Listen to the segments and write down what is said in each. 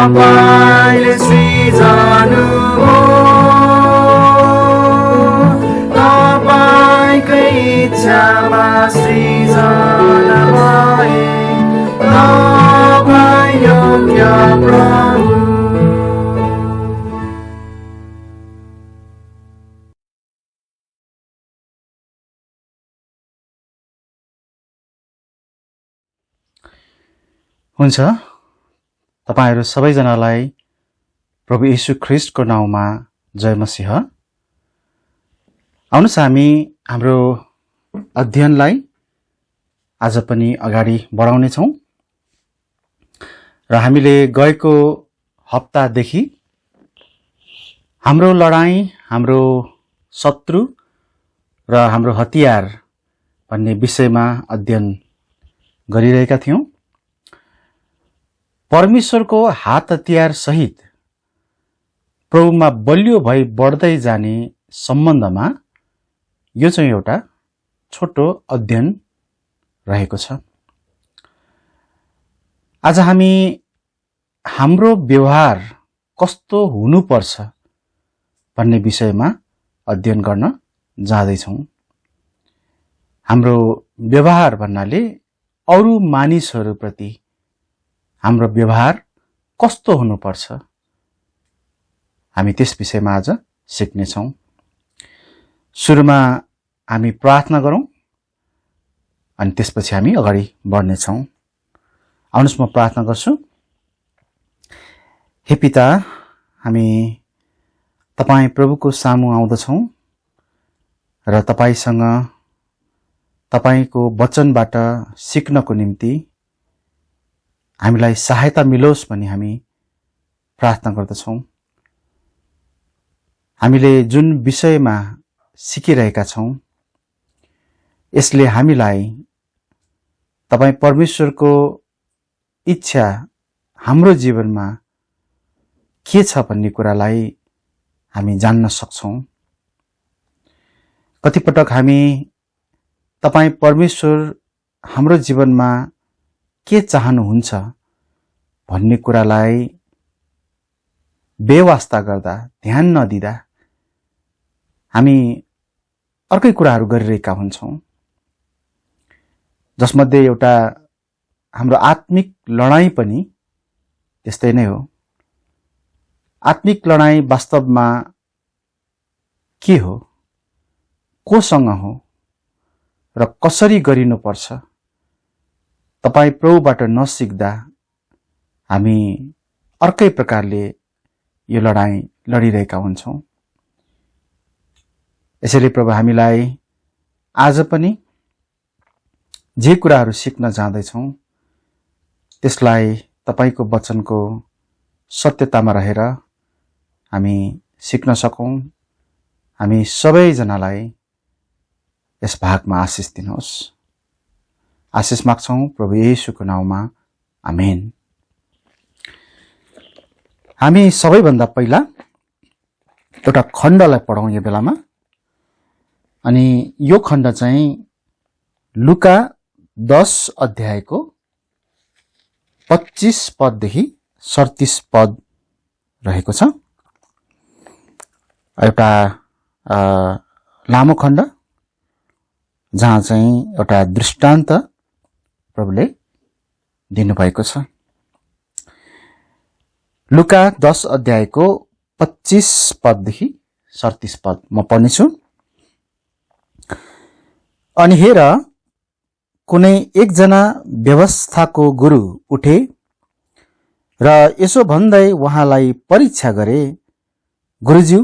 तपाईले सृजनु हो, तपाईकै इच्छामा सृजना भए, तपाईँ योग्य प्रभु। हुन्छ, तपाईहरु सबैजनालाई प्रभु येशू ख्रीष्टको नाउँमा जय मसीह। आउनुस् हामी हाम्रो अध्ययनलाई आज पनि अगाडि बढाउने छौं र हामीले गएको हप्तादेखि हाम्रो लडाई, हाम्रो शत्रु र हाम्रो हतियार भन्ने विषयमा अध्ययन गरिरहेका थियौं। परमेश्वरको हात हतियार सहित प्रभुमा बलियो भई बढ्दै जाने सम्बन्धमा यो चाहिँ एउटा छोटो अध्ययन रहेको छ। आज हामी हाम्रो व्यवहार कस्तो हुनुपर्छ भन्ने विषयमा अध्ययन गर्न जाँदैछौं। हाम्रो व्यवहार भन्नाले अरू मानिसहरूप्रति हाम्रो व्यवहार कस्तो हुनुपर्छ, हामी त्यस विषयमा आज सिक्नेछौं। सुरुमा हामी प्रार्थना गरौं अनि त्यसपछि हामी अगाडि बढ्नेछौं। आउनुस् म प्रार्थना गर्छु। हे पिता, हामी तपाईँ प्रभुको सामु आउँदछौं र तपाईसँग तपाईको वचनबाट सिक्नको निम्ति हामीलाई सहायता मिलोस् भनी हामी प्रार्थना गर्दछौं। हामीले जुन विषयमा सिकिरहेका छौं यसले हामीलाई तपाई परमेश्वरको इच्छा हाम्रो जीवनमा के छ भन्ने कुरालाई हामी जान्न सक्छौं। कतिपटक हामी तपाई परमेश्वर हाम्रो जीवनमा के चाहनुहुन्छ भन्ने कुरालाई बेवास्ता गर्दा, ध्यान नदिँदा हामी अर्कै कुराहरू गरिरहेका हुन्छौं। जसमध्ये एउटा हाम्रो आत्मिक लडाई पनि त्यस्तै नै हो। आत्मिक लडाई वास्तवमा के हो, कोसँग हो र कसरी गरिनुपर्छ, तपाई प्रभुबाट नसिक्दा हामी अर्कै प्रकारले यो लडाई लडिरहेका हुन्छौं। यसैले प्रभु हामीलाई आज पनि जे कुराहरू सिक्न जाँदैछौं त्यसलाई तपाईको वचनको सत्यतामा रहेर हामी सिक्न सकौं। हामी सबैजनालाई यस भागमा आशिष दिनुहोस्। आशिष माग्छौं प्रभु येशूको नाउँमा, आमेन। हामी सबैभन्दा पहिला एउटा खण्डलाई पढौं यो बेलामा। अनि यो खण्ड चाहिँ लुका 10 अध्यायको 25 पददेखि 37 पद रहेको छ। एउटा लामो खण्ड जहाँ चाहिँ एउटा दृष्टान्त प्रभुले दिनुभएको छ। लुका 10 अध्यायको 25 पददेखि 37 पद म पढ्नेछु। अनि हेर, कुनै एकजना व्यवस्थाको गुरु उठे र यसो भन्दै उहाँलाई परीक्षा गरे, गुरुज्यू,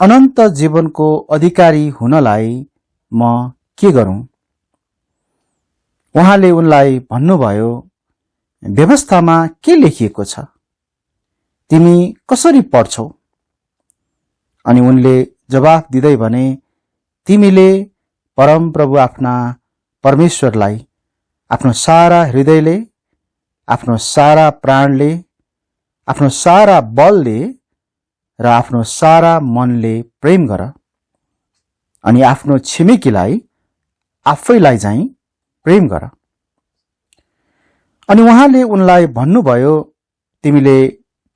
अनन्त जीवनको अधिकारी हुनलाई म के गरौं? उहाँले उनलाई भन्नुभयो, व्यवस्थामा के लेखिएको छ, तिमी कसरी पढ्छौ? अनि उनले जवाफ दिँदै भने, तिमीले परम प्रभु आफ्ना परमेश्वरलाई आफ्नो सारा हृदयले, आफ्नो सारा प्राणले, आफ्नो सारा बलले र आफ्नो सारा मनले प्रेम गर, अनि आफ्नो छिमेकीलाई आफैलाई चाहिँ प्रेम गर। अनि उहाँले उनलाई भन्नुभयो, तिमीले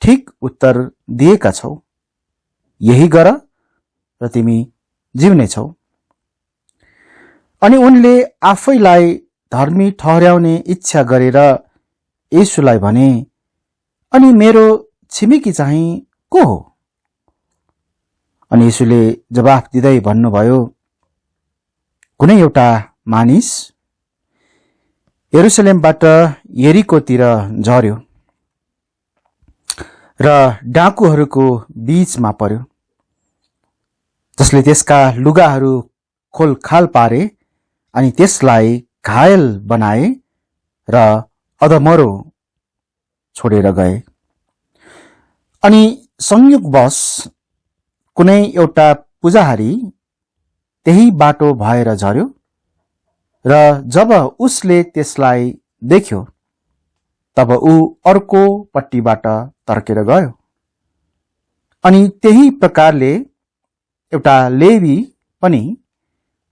ठिक उत्तर दिएका छौ, यही गर र तिमी जिउनेछौ। अनि उनले आफैलाई धर्मी ठहर्याउने इच्छा गरेर येशूलाई भने, अनि मेरो छिमेकी चाहिँ को हो? अनि येशूले जवाफ दिँदै भन्नुभयो, कुनै एउटा मानिस यरुसलेमबाट यरीकोतिर झर्यो र डाकुहरूको बीचमा पर्यो, जसले त्यसका लुगाहरू खोलखाल पारे अनि त्यसलाई घायल बनाए र अधमरो छोडेर गए। अनि संयोगवश कुनै एउटा पुजारी त्यही बाटो भएर झर्यो र जब उसले त्यसलाई देख्यो तब ऊ अर्को पट्टिबाट तर्केर गयो। अनि त्यही प्रकारले एउटा लेवी पनि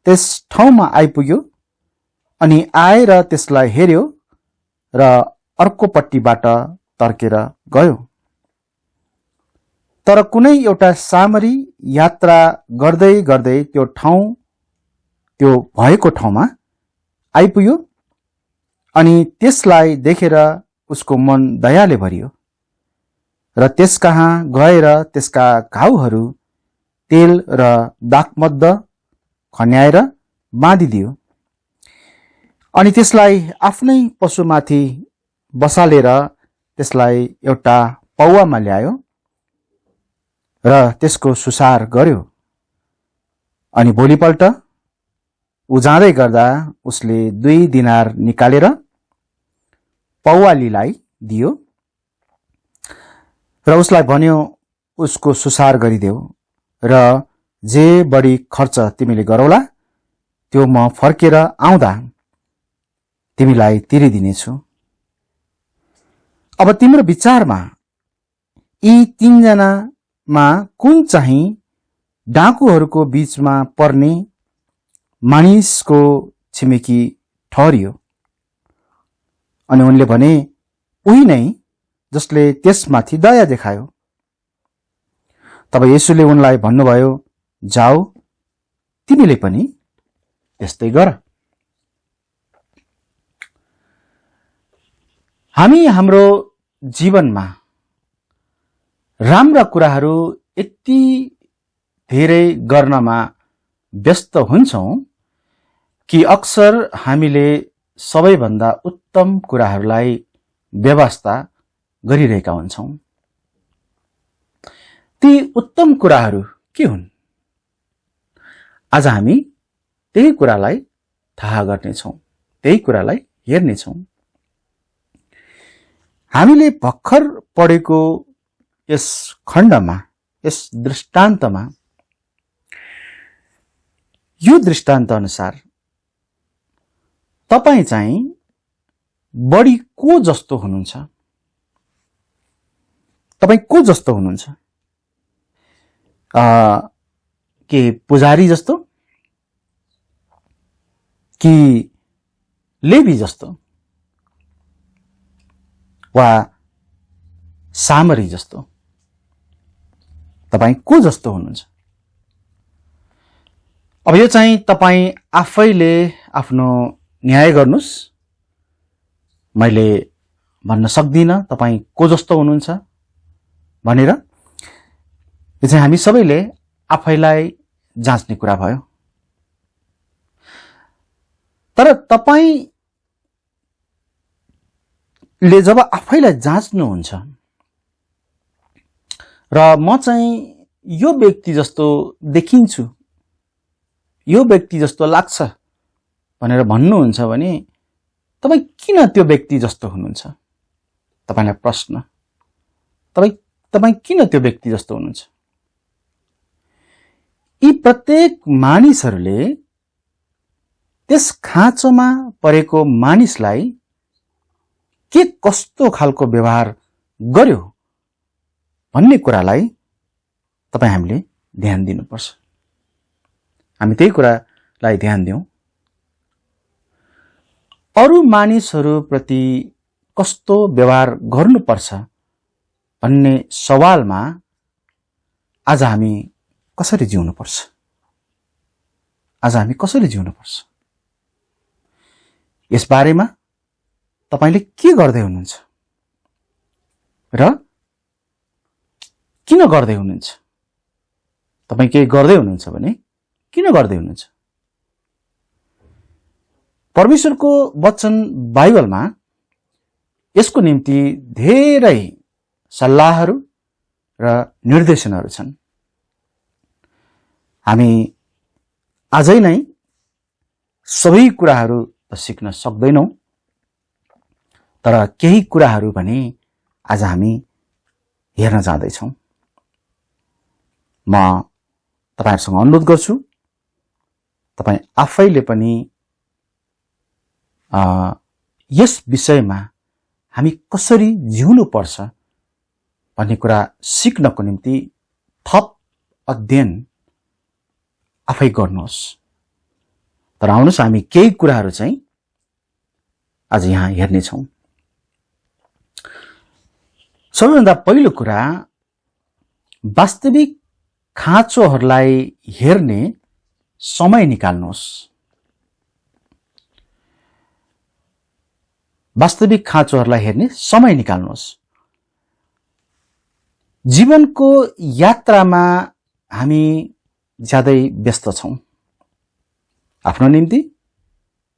त्यस ठाउँमा आइपुग्यो अनि आएर त्यसलाई हेर्यो र अर्को पट्टिबाट तर्केर गयो। तर कुनै एउटा सामरी यात्रा गर्दै गर्दै त्यो भएको ठाउँमा आइपुग्यो अनि त्यसलाई देखेर उसको मन दयाले भरियो र त्यसकहाँ गएर त्यसका घाउहरू तेल र दागमद्द खन्याएर बाँधिदियो। अनि त्यसलाई आफ्नै पशुमाथि बसालेर त्यसलाई एउटा पौवामा ल्यायो र त्यसको सुसार गर्यो। अनि भोलिपल्ट ऊ जाँदै गर्दा उसले 2 दिनार निकालेर पौवालीलाई दियो र उसलाई भन्यो, उसको सुसार गरिदेऊ र जे बढी खर्च तिमीले गरौला त्यो म फर्केर आउँदा तिमीलाई तिरिदिनेछु। अब तिम्रो विचारमा यी 3 जनामा कुन चाहिँ डाकुहरूको बीचमा पर्ने मानिसको छिमेकी ठहरियो? अनि उनले भने, उही नै जसले त्यसमाथि दया देखायो। तब येशूले उनलाई भन्नुभयो, जाऊ, तिमीले पनि त्यस्तै गर। हामी हाम्रो जीवनमा राम्रा कुराहरू यति धेरै गर्नमा व्यस्त हुन्छौं कि अक्सर हामीले सबैभन्दा उत्तम कुराहरूलाई व्यवस्था गरिरहेका हुन्छौं। ती उत्तम कुराहरू के हुन्? आज हामी त्यही कुरालाई थाहा गर्नेछौं, त्यही कुरालाई हेर्नेछौं। हामीले भर्खर पढेको यस खण्डमा, यस दृष्टान्तमा, यो दृष्टान्त अनुसार तपाई चाहिँ बढी को जस्तो हुनुहुन्छ? तपाई को जस्तो हुनुहुन्छ? के पुजारी जस्तो कि लेवी जस्तो वा सामरी जस्तो? तपाई को जस्तो हुनुहुन्छ? अब यो चाहिँ तपाई आफैले आफ्नो न्याय गर्नुस्। मैले भन्न सक्दिन तपाई को जस्तो हुनुहुन्छ भनेर। यो चाहिँ हामी सबैले आफैलाई जाँच्ने कुरा भयो। तर तपाईले जब आफैलाई जाँच्नुहुन्छ र म चाहिँ यो व्यक्ति जस्तो देखिन्छु, यो व्यक्ति जस्तो लाग्छ भनेर भन्नुहुन्छ भने तपाई किन त्यो व्यक्ति जस्तो हुनुहुन्छ? तपाईलाई प्रश्न, तपाई किन त्यो व्यक्ति जस्तो हुनुहुन्छ? यी प्रत्येक मानिसहरूले त्यस खाँचोमा परेको मानिसलाई के कस्तो खालको व्यवहार गर्यो भन्ने कुरालाई हामीले ध्यान दिनुपर्छ। हामी त्यही कुरालाई ध्यान दिउँ। अरू मानिसहरू प्रति कस्तो व्यवहार गर्नुपर्छ भन्ने सवालमा आज हामी कसरी जिउनुपर्छ? आज हामी कसरी जिउनुपर्छ? यस बारेमा तपाईले के गर्दै हुनुहुन्छ र किन गर्दै हुनुहुन्छ? तपाई के गर्दै हुनुहुन्छ भने किन गर्दै हुनुहुन्छ? परमेश्वरको वचन बाइबलमा यसको निम्ति धेरै सल्लाहहरू र निर्देशनहरू छन्। हामी आजै नै सबै कुराहरू त सिक्न सक्दैनौं, तर केही कुराहरू भने आज हामी हेर्न जाँदैछौं। म तपाईहरुसँग अनुरोध गर्छु, तपाई आफैले पनि यस विषयमा हामी कसरी जिउनु पर्छ भन्ने कुरा सिक्नको निम्ति थप अध्ययन आफै गर्नुहोस्। तर आउनुहोस् हामी केही कुराहरू चाहिँ आज यहाँ हेर्नेछौं। सबैभन्दा पहिलो कुरा, वास्तविक खाँचोहरूलाई हेर्ने समय निकाल्नुहोस्। वास्तविक खाँचोहरूलाई हेर्ने समय निकाल्नुहोस्। जीवनको यात्रामा हामी ज्यादै व्यस्त छौं, आफ्नो निम्ति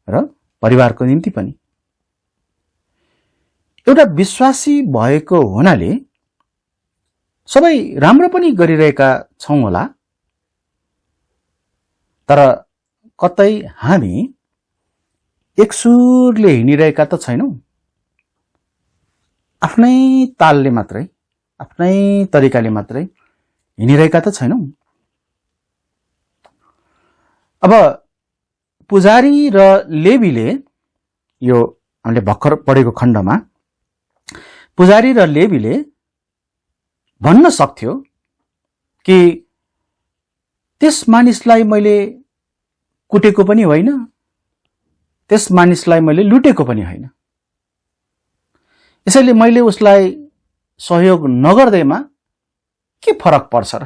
र परिवारको निम्ति पनि। एउटा विश्वासी भएको हुनाले सबै राम्रो पनि गरिरहेका छौं होला, तर कतै हामी एकसुरले हिँडिरहेका त छैनौं। आफ्नै तालले मात्रै, आफ्नै तरिकाले मात्रै हिँडिरहेका त छैनौं। अब पुजारी र लेवीले, यो हामीले भर्खर पढेको खण्डमा पुजारी र लेवीले भन्न सक्थ्यो कि त्यस मानिसलाई मैले कुटेको पनि होइन, त्यस मानिसलाई मैले लुटेको पनि होइन, यसैले मैले उसलाई सहयोग नगर्दैमा के फरक पर्छ र?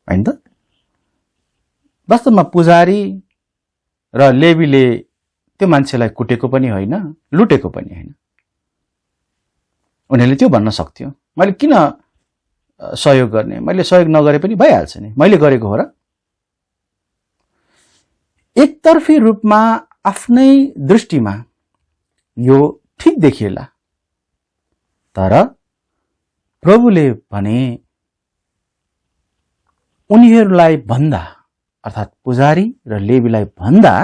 हैन त? वास्तवमा पुजारी र लेवीले त्यो मान्छेलाई कुटेको पनि होइन, लुटेको पनि होइन। उनीहरूले त्यो भन्न सक्थ्यो, मैले किन सहयोग गर्ने, मैले सहयोग नगरे पनि भइहाल्छ नि, मैले गरेको हो र? एकतर्फी रूपमा आफ्नै दृष्टिमा यो ठीक देखिएला, तर प्रभुले भने उनीहरूलाई भन्दा, अर्थात् पुजारी र लेवीलाई भन्दा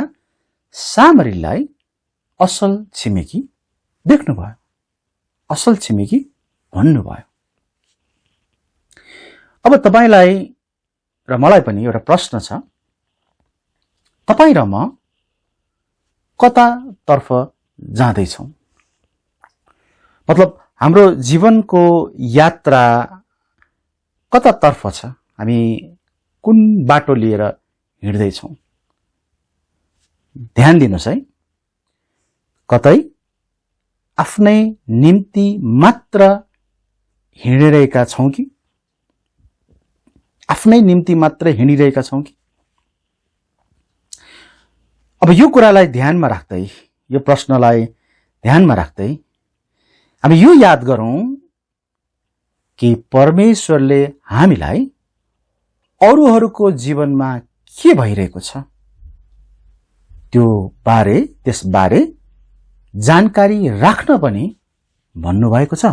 सामरीलाई असल छिमेकी देख्नुभयो, असल छिमेकी भन्नुभयो। अब तपाईलाई र मलाई पनि एउटा प्रश्न छ, तपाई र म कतातर्फ जाँदैछौं? मतलब हाम्रो जीवनको यात्रा कतातर्फ छ? हामी कुन बाटो लिएर हिँड्दैछौं? ध्यान दिनुस् है, कतै आफ्नै निम्ति मात्र हिँडिरहेका छौं कि आफ्नै निम्ति मात्र हिँडिरहेका छौं कि? अब यो कुरालाई ध्यानमा राख्दै, यो प्रश्नलाई ध्यानमा राख्दै हामी यो याद गरौं कि परमेश्वरले हामीलाई अरूहरूको जीवनमा के भइरहेको छ त्यसबारे जानकारी राख्न पनि भन्नुभएको छ।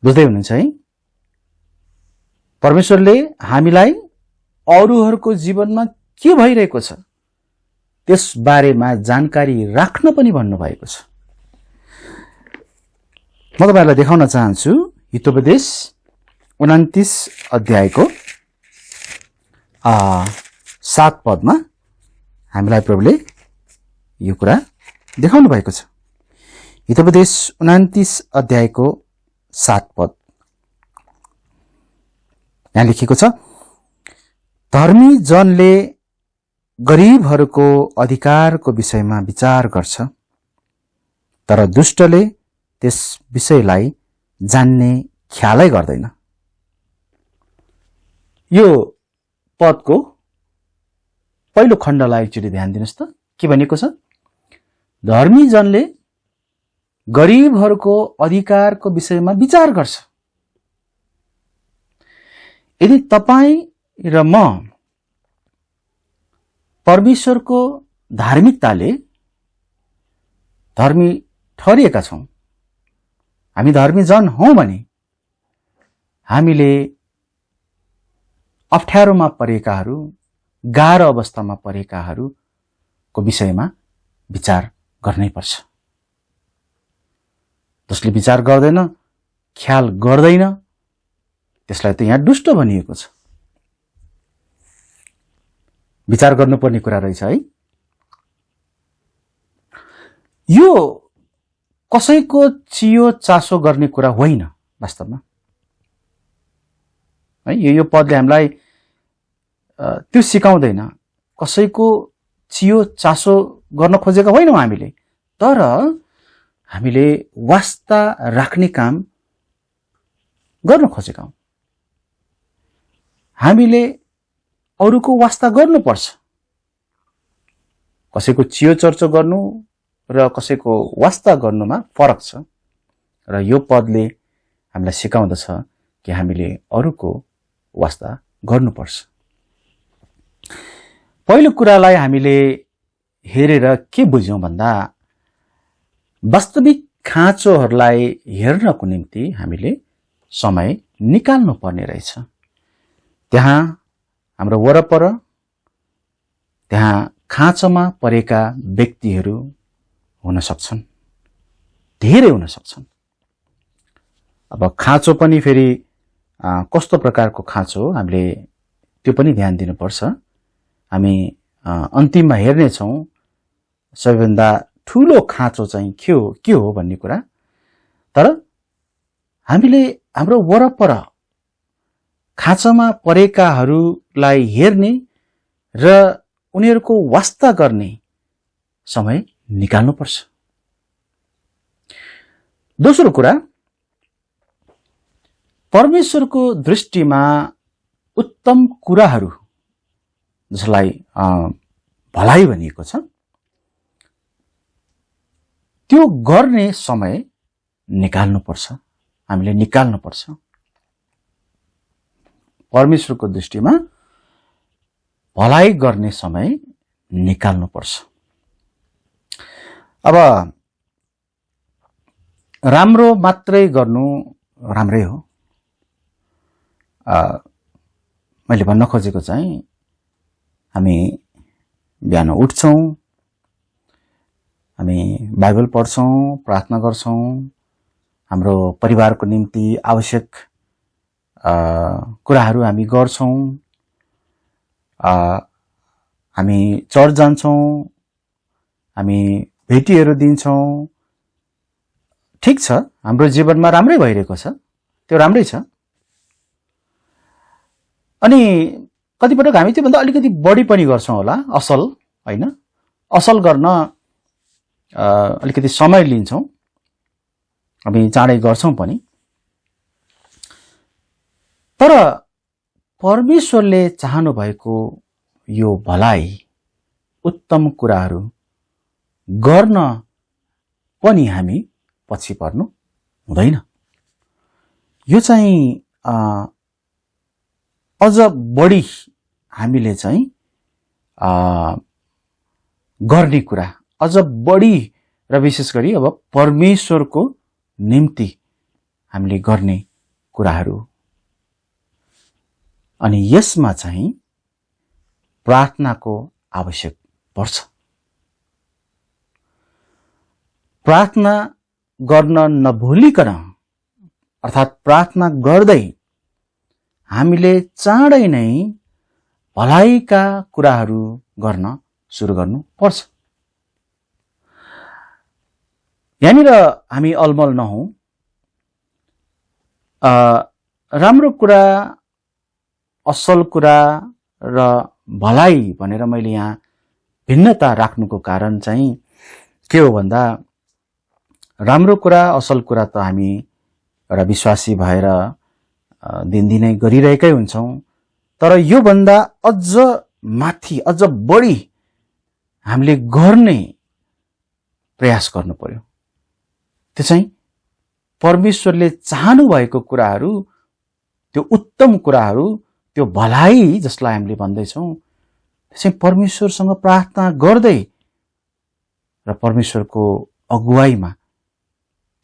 बुझ्दै हुनुहुन्छ है? परमेश्वरले हामीलाई अरूहरूको जीवनमा के भइरहेको छ त्यस बारेमा जानकारी राख्न पनि भन्नुभएको छ। म तपाईहरुलाई देखाउन चाहन्छु हितोपदेश 29 अध्यायको 7 पदमा हामीलाई प्रभुले यो कुरा देखाउनु भएको छ। हितोपदेश 29 अध्यायको 7 पद यहाँ लेखिएको छ, धर्मी जनले गरीबहरूको अधिकारको विषयमा विचार गर्छ, तर दुष्टले त्यस विषयलाई जान्ने ख्यालै गर्दैन। यो पदको पहिलो खण्डलाई एकचोटि ध्यान दिनुहोस् त, के भनेको छ? धर्मी जनले गरिबहरूको अधिकारको विषयमा विचार गर्छ। यदि तपाईं र म परमेश्वरको धार्मिकताले धर्मी ठहरिएका छौं, हामी धर्मी जन हौं भने हामीले अप्ठ्यारोमा परेकाहरू, गाह्रो अवस्थामा परेकाहरूको विषयमा विचार गर्नै पर्छ। जसले विचार गर्दैन, ख्याल गर्दैन, त्यसलाई त यहाँ दुष्ट भनिएको छ। विचार गर्नुपर्ने कुरा रहेछ है। यो कसैको चियो चासो गर्ने कुरा होइन वास्तवमा है। यो पदले हामीलाई त्यो सिकाउँदैन। कसैको चियो चासो गर्न खोजेका होइनौं हामीले, तर हामीले वास्ता राख्ने काम गर्न खोजेका हौं। हामीले अरूको वास्ता गर्नुपर्छ। कसैको चियो चर्चो गर्नु र कसैको वास्ता गर्नुमा फरक छ, र यो पदले हामीलाई सिकाउँदछ कि हामीले अरूको वास्ता गर्नुपर्छ। पहिलो कुरालाई हामीले हेरेर के बुझ्यौं भन्दा, वास्तविक खाँचोहरूलाई हेर्नको निम्ति हामीले समय निकाल्नु पर्ने रहेछ। त्यहाँ हाम्रो वरपर त्यहाँ खाँचोमा परेका व्यक्तिहरू हुन सक्छन्, धेरै हुन सक्छन्। अब खाँचो पनि फेरि कस्तो प्रकारको खाँचो हो हामीले त्यो पनि ध्यान दिनुपर्छ। हामी अन्तिममा हेर्नेछौँ सबैभन्दा ठूलो खाँचो चाहिँ के हो भन्ने कुरा। तर हामीले हाम्रो वरपर खाँचोमा परेकाहरूलाई हेर्ने र उनीहरूको वास्ता गर्ने समय निकाल्नुपर्छ। दोस्रो कुरा, परमेश्वरको दृष्टिमा उत्तम कुराहरू जसलाई भलाइ भनिएको छ, त्यो गर्ने समय निकाल्नुपर्छ। हामीले निकाल्नुपर्छ। परमेश्वरको दृष्टिमा भलाइ गर्ने समय निकाल्नुपर्छ। अब राम्रो मात्रै गर्नु राम्रै हो। मैले भन्न खोजेको चाहिँ हामी बिहान उठ्छौं, हामी बाइबल पढ्छौं, प्रार्थना गर्छौं, हाम्रो परिवारको निम्ति आवश्यक कुराहरू हामी गर्छौं, हामी चर्च जान्छौं, हामी भेटीहरू दिन्छौं। ठिक छ, हाम्रो जीवनमा राम्रै भइरहेको छ, त्यो राम्रै छ। अनि कतिपटक हामी त्योभन्दा अलिकति बढी पनि गर्छौं होला, असल होइन। असल गर्न अलिकति समय लिन्छौं, हामी चाँडै गर्छौं पनि। तर परमेश्वरले चाहनु भएको यो भलाइ, उत्तम कुराहरू गर्न पनि हामी पछि पर्नु हुँदैन। यो चाहिँ अझ बढी हामीले चाहिँ गर्ने कुरा, अझ बढी र विशेष गरी अब परमेश्वरको निम्ति हामीले गर्ने कुराहरू। अनि यसमा चाहिँ प्रार्थनाको आवश्यक पर्छ। प्रार्थना गर्न नभुलिकन, अर्थात् प्रार्थना गर्दै हामीले चाँडै नै भलाइका कुराहरू गर्न सुरु गर्नुपर्छ। यहाँनिर हामी अलमल नहौं। राम्रो कुरा, असल कुरा र भलाइ भनेर मैले यहाँ भिन्नता राख्नुको कारण चाहिँ के हो भन्दा, राम्रो कुरा असल कुरा त हामी एउटा विश्वासी भएर दिनदिनै गरिरहेकै हुन्छौँ, तर योभन्दा अझ माथि अझ बढी हामीले गर्ने प्रयास गर्नु पर्यो। त्यो चाहिँ परमेश्वरले चाहनु भएको कुराहरू, त्यो उत्तम कुराहरू, त्यो भलाइ जसलाई हामीले भन्दैछौँ, त्यसै परमेश्वरसँग प्रार्थना गर्दै र परमेश्वरको अगुवाईमा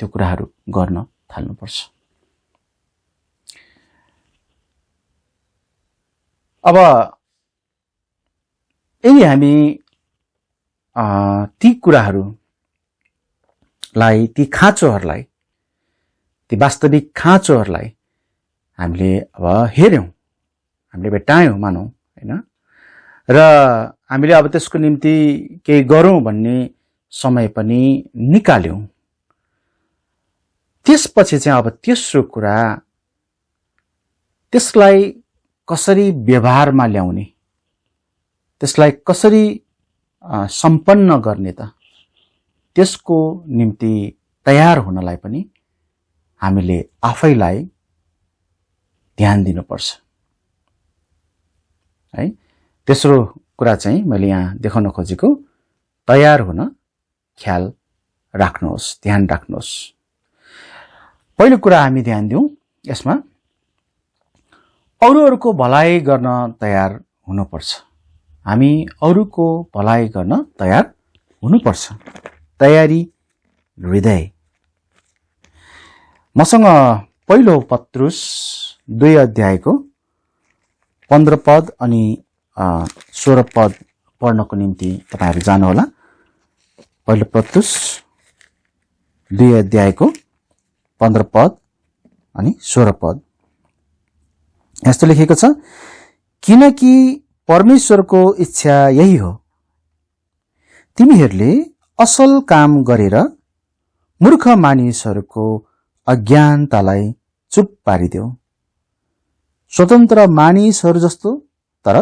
त्यो कुराहरू गर्न थाल्नुपर्छ। अब यदि हामी ती कुराहरूलाई, ती खाँचोहरूलाई, ती वास्तविक खाँचोहरूलाई हामीले अब हेर्यौँ, हामीले भेट्टायौँ मानौँ होइन, र हामीले अब त्यसको निम्ति केही गरौँ भन्ने समय पनि निकाल्यौँ, त्यसपछि चाहिँ अब तेस्रो कुरा, त्यसलाई कसरी व्यवहारमा ल्याउने, त्यसलाई कसरी सम्पन्न गर्ने त, त्यसको निम्ति तयार हुनलाई पनि हामीले आफैलाई ध्यान दिनुपर्छ है। तेस्रो कुरा चाहिँ मैले यहाँ देखाउन खोजेको, तयार हुन ख्याल राख्नुहोस्, ध्यान राख्नुहोस्। पहिलो कुरा हामी ध्यान दिउँ यसमा, अरूहरूको भलाइ गर्न तयार हुनुपर्छ। हामी अरूको भलाइ गर्न तयार हुनुपर्छ। तयारी हृदय। मसँग पहिलो पत्रुस 2 अध्यायको 15 पद अनि 16 पद पढ्नको निम्ति तपाईहरु जानुहोला। पहिलो पत्रुस 2 अध्यायको 15 पद अनि 16 पद। यस्तो लेखेको छ, किनकि परमेश्वरको इच्छा यही हो, तिमीहरूले असल काम गरेर मूर्ख मानिसहरूको अज्ञानतालाई चुप पारिदेऊ। स्वतन्त्र मानिसहरू जस्तो, तर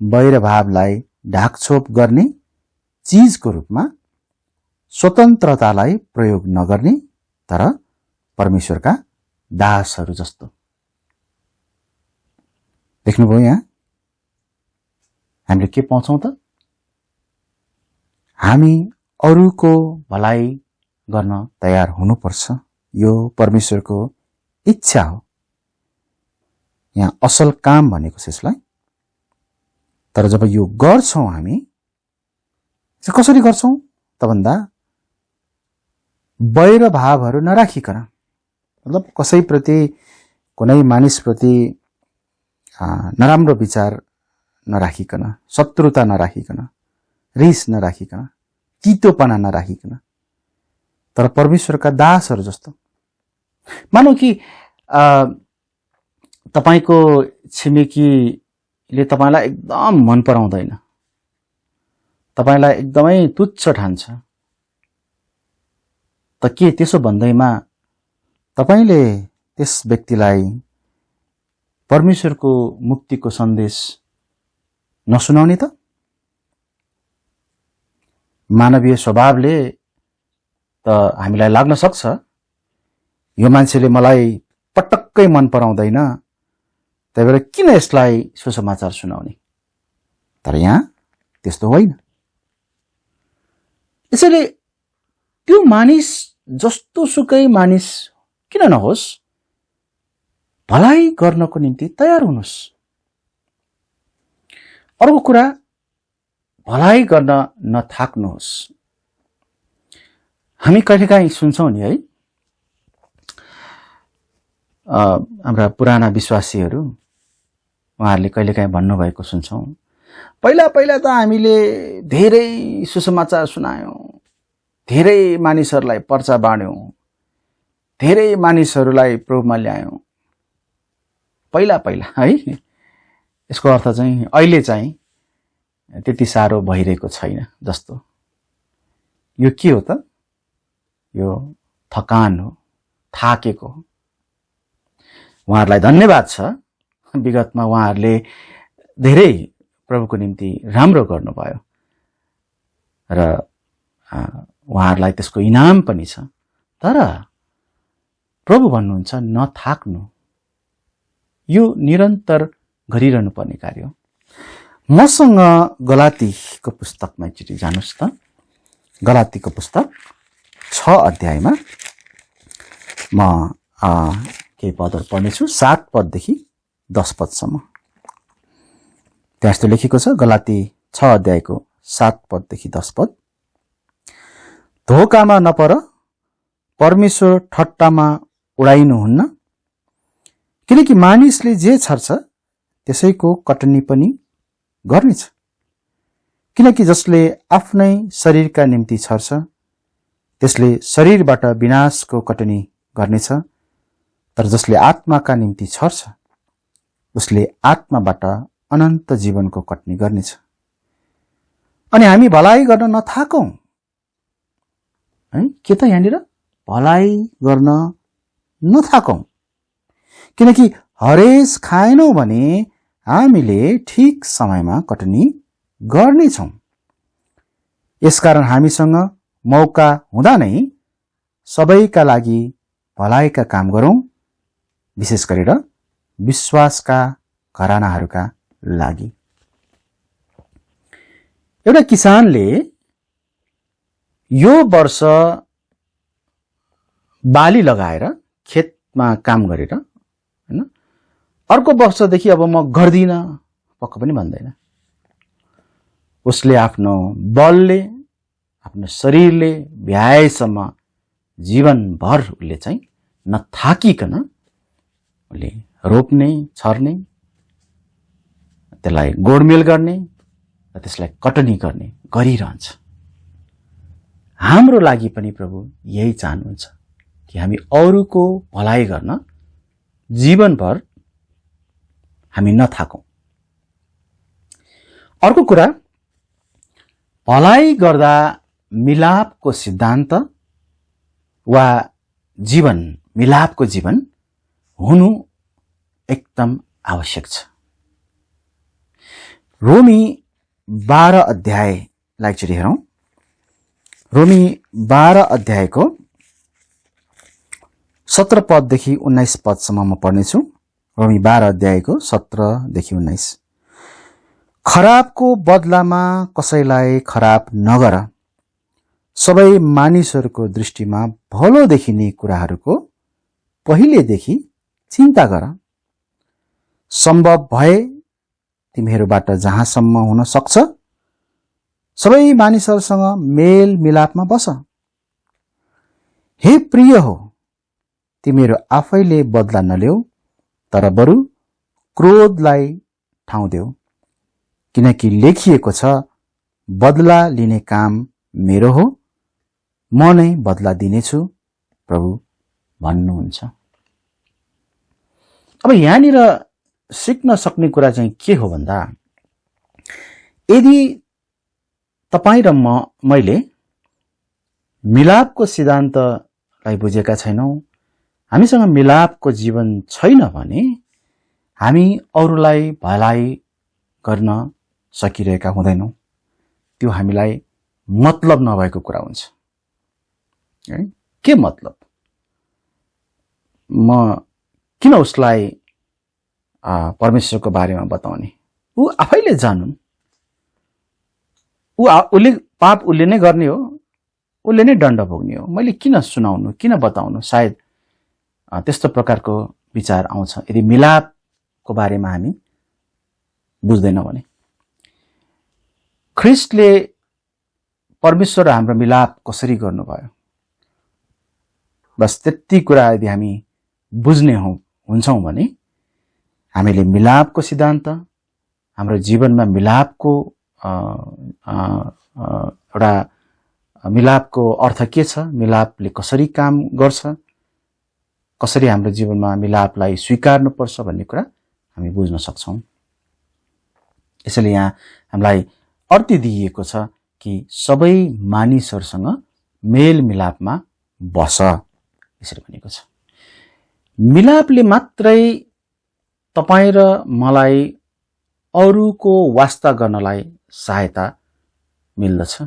वैरभावलाई ढाकछोप गर्ने चीजको रूपमा स्वतन्त्रतालाई प्रयोग नगर्ने, तर परमेश्वरका दासहरू जस्तो। देख्नुभयो यहाँ हामीले के पाउँछौं त? हामी अरूको भलाइ गर्न तयार हुनुपर्छ। यो परमेश्वरको इच्छा हो। यहाँ असल काम भनेको छ यसलाई। तर जब यो गर्छौं हामी चाहिँ कसरी गर्छौं त भन्दा वैर भावहरू नराखिकन, मतलब कसैप्रति कुनै मानिसप्रति नराम्रो विचार नराखिकन, शत्रुता नराखिकन, रिस नराखिकन, तीतोपना नराखिकन, तर परमेश्वरका दासहरू जस्तो। मानौ कि तपाईको छिमेकीले तपाईलाई एकदम मन पराउँदैन, तपाईलाई एकदमै तुच्छ ठान्छ, त के त्यसो भन्दैमा तपाईले त्यस व्यक्तिलाई परमेश्वरको मुक्तिको सन्देश नसुनाउने त? मानवीय स्वभावले त हामीलाई लाग्न सक्छ, यो मान्छेले मलाई पटक्कै मन पराउँदैन, त्यही भएर किन यसलाई सुसमाचार सुनाउने? तर यहाँ त्यस्तो होइन। यसैले त्यो मानिस जस्तो सुकै मानिस किन नहोस्, भलाइ गर्नको निम्ति तयार हुनुहोस्। अर्को कुरा, भलाइ गर्न नथाक्नुहोस्। हामी कहिलेकाहीँ सुन्छौं नि है, हाम्रा पुराना विश्वासीहरू उहाँहरूले कहिलेकाहीँ भन्नुभएको सुन्छौं, पहिला पहिला त हामीले धेरै सुसमाचार सुनायौं, धेरै मानिसहरूलाई पर्चा बाँड्यौं, धेरै मानिसहरूलाई प्रभुमा ल्यायौं, पहिला पहिला है। यसको अर्थ चाहिँ अहिले चाहिँ त्यति साह्रो भइरहेको छैन जस्तो। यो के हो त? यो थकान हो, थाकेको हो। उहाँहरूलाई धन्यवाद छ, विगतमा उहाँहरूले धेरै प्रभुको निम्ति राम्रो गर्नुभयो र उहाँहरूलाई त्यसको इनाम पनि छ। तर प्रभु भन्नुहुन्छ नथाक्नु, यो निरन्तर गरिरहनु पर्ने कार्य हो। मसँग गलातीको पुस्तकमा एकचोटि जानुहोस् त। गलातीको पुस्तक 6 अध्यायमा म केही पदहरू पढ्नेछु, 7 पददेखि 10 पदसम्म। त्यहाँ यस्तो लेखेको छ, गलाती 6 अध्यायको 7 पददेखि 10 पद। धोकामा नपर, परमेश्वर ठट्टामा उडाइनुहुन्न, किनकि मानिसले जे छर्छ त्यसैको कटनी पनि गर्नेछ। किनकि जसले आफ्नै शरीरका निम्ति छर्छ त्यसले शरीरबाट विनाशको कटनी गर्नेछ, तर जसले आत्माका निम्ति छर्छ उसले आत्माबाट अनन्त जीवनको कटनी गर्नेछ। अनि हामी भलाइ गर्न नथाकौं है, के त यहाँनिर भलाइ गर्न नथाकौं, किनकि हरेस खाएनौं भने हामीले ठिक समयमा कटनी गर्नेछौं। यसकारण हामीसँग मौका हुँदा नै सबैका लागि भलाइका काम गरौं, विशेष गरेर विश्वासका घरानाहरूका लागि। एउटा किसानले यो वर्ष बाली लगाएर खेतमा काम गरेर हैन, अर्को वर्षदेखि अब म गर्दिन पक्क पनि भन्दैन। उसले आफ्नो बलले, आफ्नो शरीरले भ्याएसम्म जीवनभर उसले चाहिँ नथाकिकन उसले रोप्ने, छर्ने, त्यसलाई गोडमेल गर्ने र त्यसलाई कटनी गर्ने गरिरहन्छ। हाम्रो लागि पनि प्रभु यही चाहनुहुन्छ कि हामी अरूको भलाइ गर्न जीवनभर हामी नथाकौं। अर्को कुरा, भलाइ गर्दा मिलापको सिद्धान्त वा जीवन, मिलापको जीवन हुनु एकदम आवश्यक छ। रोमी 12 अध्यायलाई एकचोटि हेरौं। रोमी 12 अध्यायको 17 पददेखि 19 पदसम्म म पढ्नेछु। रोमी 12 अध्यायको 17 देखि 19। खराबको बदलामा कसैलाई खराब नगर, सबै मानिसहरूको दृष्टिमा भलो देखिने कुराहरूको पहिलेदेखि चिन्ता गर। सम्भव भए तिमीहरूबाट जहाँसम्म हुन सक्छ सबै मानिसहरूसँग मेल मिलापमा बस। हे प्रिय हो, तिमीहरू आफैले बदला नलेऊ, तर बरु क्रोधलाई ठाउँ देऊ, किनकि लेखिएको छ, बदला लिने काम मेरो हो, म नै बदला दिनेछु, प्रभु भन्नुहुन्छ। अब यहाँनिर सिक्न सक्ने कुरा चाहिँ के हो भन्दा, यदि तपाईँ र मैले मिलापको सिद्धान्तलाई बुझेका छैनौं, हामीसँग मिलापको जीवन छैन भने हामी अरूलाई भलाइ गर्न सकिरहेका हुँदैनौं। त्यो हामीलाई मतलब नभएको कुरा हुन्छ। के मतलब? म किन उसलाई परमेश्वरको बारेमा बताउने? ऊ आफैले जानुन्। उसले पाप उसले नै गर्ने हो, उसले नै दण्ड भोग्ने हो। मैले किन सुनाउनु, किन बताउनु? सायद त्यस्तो प्रकारको विचार आउँछ यदि मिलापको बारेमा हामी बुझ्दैनौँ भने। ख्रिस्टले परमेश्वर र हाम्रो मिलाप कसरी गर्नुभयो, बस त्यति कुरा यदि हामी बुझ्ने हुन्छौँ भने हामीले मिलापको सिद्धान्त, हाम्रो जीवनमा मिलापको एउटा मिलापको अर्थ के छ, मिलापले कसरी काम गर्छ, कसरी हाम्रो जीवनमा मिलापलाई स्वीकार्नुपर्छ भन्ने कुरा हामी बुझ्न सक्छौं। यसैले यहाँ हामीलाई अर्थ दिइएको छ कि सबै मानिसहरूसँग मेल मिलापमा बस, यसरी भनेको छ। मिलापले मात्रै तपाईं र मलाई अरूको वास्ता गर्नलाई सहायता मिल्दछ।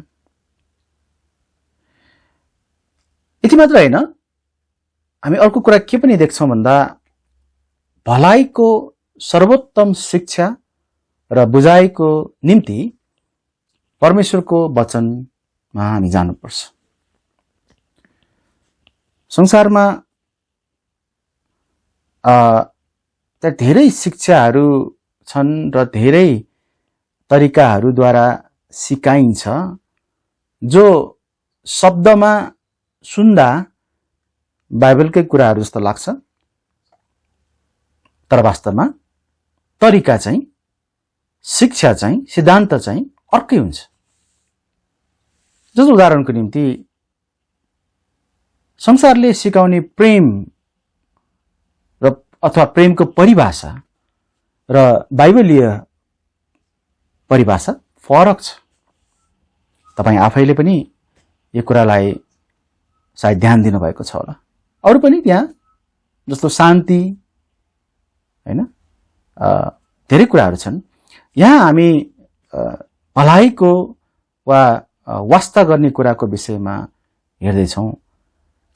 यति मात्र हैन, हामी अर्को कुरा के पनि देख्छौँ भन्दा भलाइको सर्वोत्तम शिक्षा र बुझाइको निम्ति परमेश्वरको वचनमा हामी जानुपर्छ। संसारमा त्यहाँ धेरै शिक्षाहरू छन् र धेरै तरिकाहरूद्वारा सिकाइन्छ जो शब्दमा सुन्दा बाइबलकै कुराहरू जस्तो लाग्छ, तर वास्तवमा तरिका चाहिँ, शिक्षा चाहिँ, सिद्धान्त चाहिँ अर्कै हुन्छ। जस्तो उदाहरणको निम्ति संसारले सिकाउने प्रेम र अथवा प्रेमको परिभाषा र बाइबलीय परिभाषा फरक छ। तपाईँ आफैले पनि यो कुरालाई सायद ध्यान दिनुभएको छ होला। अरू पनि त्यहाँ जस्तो शान्ति, हैन, धेरै कुराहरू छन्। यहाँ हामी भलाइको वा वास्ता गर्ने कुराको विषयमा हेर्दैछौँ